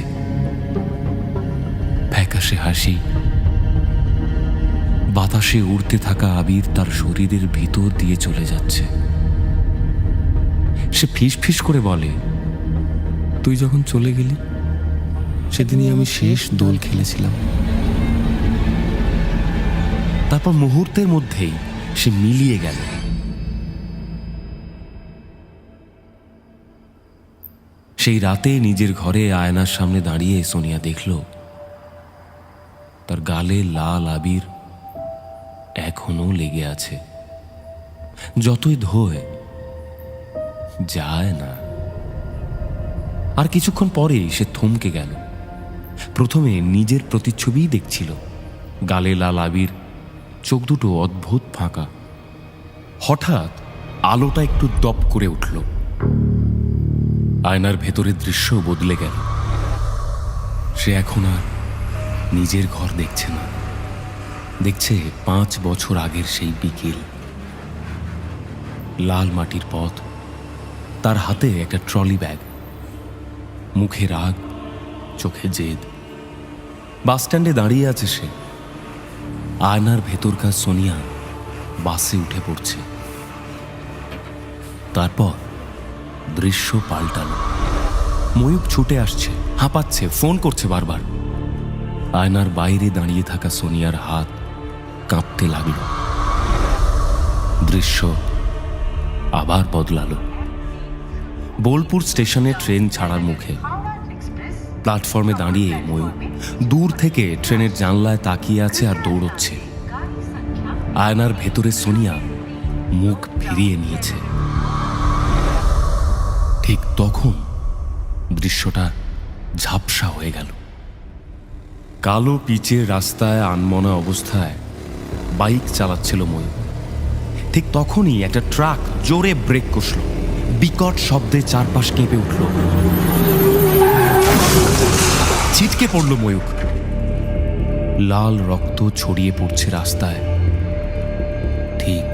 ফ্যাকাশে হাসি। বাতাসে উড়তে থাকা আবির তার শরীরের ভিতর দিয়ে চলে যাচ্ছে। সে ফিস ফিস করে বলে, তুই যখন চলে গেলি সেদিনই আমি শেষ দোল খেলেছিলাম। তারপর মুহূর্তের মধ্যেই সে মিলিয়ে গেল। সেই রাতে নিজের ঘরে আয়নার সামনে দাঁড়িয়ে সোনিয়া দেখল তার গালে লাল আবির এখনো লেগে আছে। যতই ধোয় যায় না। আর কিছুক্ষণ পরেই সে থমকে গেল। প্রথমে নিজের প্রতিচ্ছবিই দেখছিল, গালে লাল আবির, চোখ দুটো অদ্ভুত ফাঁকা। হঠাৎ আলোটা একটু দপ করে উঠল। আয়নার ভেতরের দৃশ্য বদলে গেল। সে এখন আর নিজের ঘর দেখছে না, দেখছে 5 বছর আগের সেই বিকেল। লাল মাটির পথ, তার হাতে একটা ট্রলি ব্যাগ, মুখে রাগ, চোখে জেদ। বাস স্ট্যান্ডে দাঁড়িয়ে আছে সে। আয়নার ভেতরকার সোনিয়া বাসে উঠে পড়ছে। তারপর দৃশ্য পাল্টালো। ময়ূক ছুটে আসছে, হাঁপাচ্ছে, ফোন করছে বারবার। আয়নার বাইরে দাঁড়িয়ে থাকা সোনিয়ার হাত কাঁপতে লাগলো। দৃশ্য আবার বদলালো। বোলপুর স্টেশনে ট্রেন ছাড়ার মুখে। প্ল্যাটফর্মে দাঁড়িয়ে ময়ূক দূর থেকে ট্রেনের জানলায় তাকিয়ে আছে আর দৌড়চ্ছে। আয়নার ভেতরে সোনিয়া মুখ ফিরিয়ে নিয়েছে। ঠিক তখন দৃশ্যটা ঝাপসা হয়ে গেল। কালো পিচের রাস্তায় আনমনা অবস্থায় বাইক চালাচ্ছিল ময়ূক। ঠিক তখনই একটা ট্রাক জোরে ব্রেক কষল। বিকট শব্দে চারপাশ কেঁপে উঠল। ছিটকে পড়ল ময়ূক। লাল রক্ত ছড়িয়ে পড়ছে রাস্তায়, ঠিক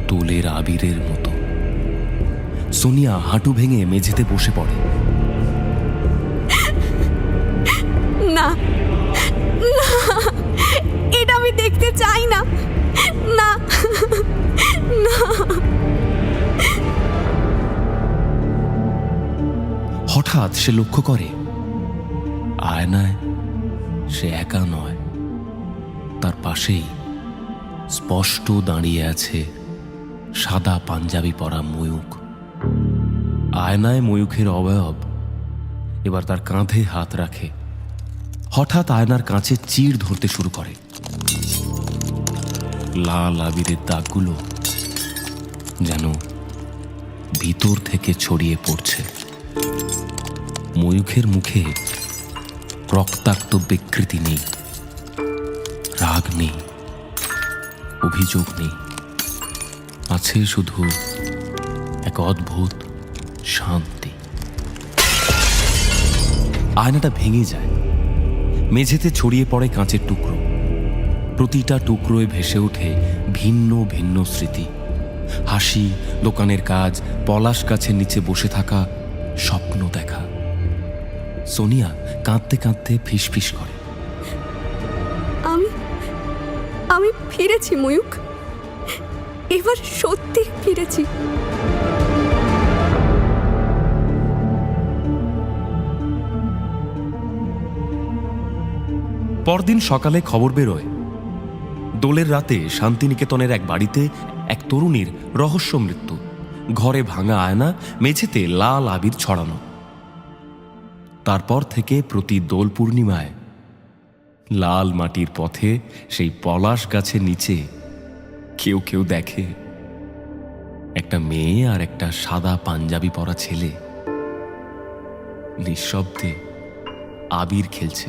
দোলের আবিরের মতো। সোনিয়া হাঁটু ভেঙে মেঝেতে বসে পড়ে। না না, এটা আমি দেখতে চাই না। না না। হঠাৎ সে লক্ষ্য করে আয়নায় সে একা নয়, তার পাশেই স্পষ্ট দাঁড়িয়ে আছে সাদা পাঞ্জাবি পরা ময়ূক। আয়নায় ময়ূখের অবয়ব এবার তার কাঁধে হাত রাখে। হঠাৎ আয়নার কাঁচে চিড় ধরতে শুরু করে। লাল আবিরের দাগগুলো যেন ভিতর থেকে ছড়িয়ে পড়ছে। ময়ূখের মুখে রক্তাক্ত বিকৃতি নেই, রাগ নেই, অভিযোগ নেই, আছে শুধু এক অদ্ভুত শান্তি। আয়নাটা ভেঙে যায়, মেঝেতে ছড়িয়ে পড়ে কাঁচের টুকরো। প্রতিটা টুকরোয় ভেসে ওঠে ভিন্ন ভিন্ন স্মৃতি, হাসি, দোকানের কাজ, পলাশ গাছের নিচে বসে থাকা, স্বপ্ন দেখা। সোনিয়া কাঁদতে কাঁদতে ফিসফিস করে, আমি ফিরেছি ময়ূক, এবার সত্যি ফিরেছি। পরদিন সকালে খবর বেরোয়, দোলের রাতে শান্তিনিকেতনের এক বাড়িতে এক তরুণীর রহস্য মৃত্যু। ঘরে ভাঙা আয়না, মেঝেতে লাল আবির ছড়ানো। তারপর থেকে প্রতি দোল পূর্ণিমায় লাল মাটির পথে সেই পলাশ গাছের নিচে কেউ কেউ দেখে একটা মেয়ে আর একটা সাদা পাঞ্জাবি পরা ছেলে নিঃশব্দে আবির খেলছে।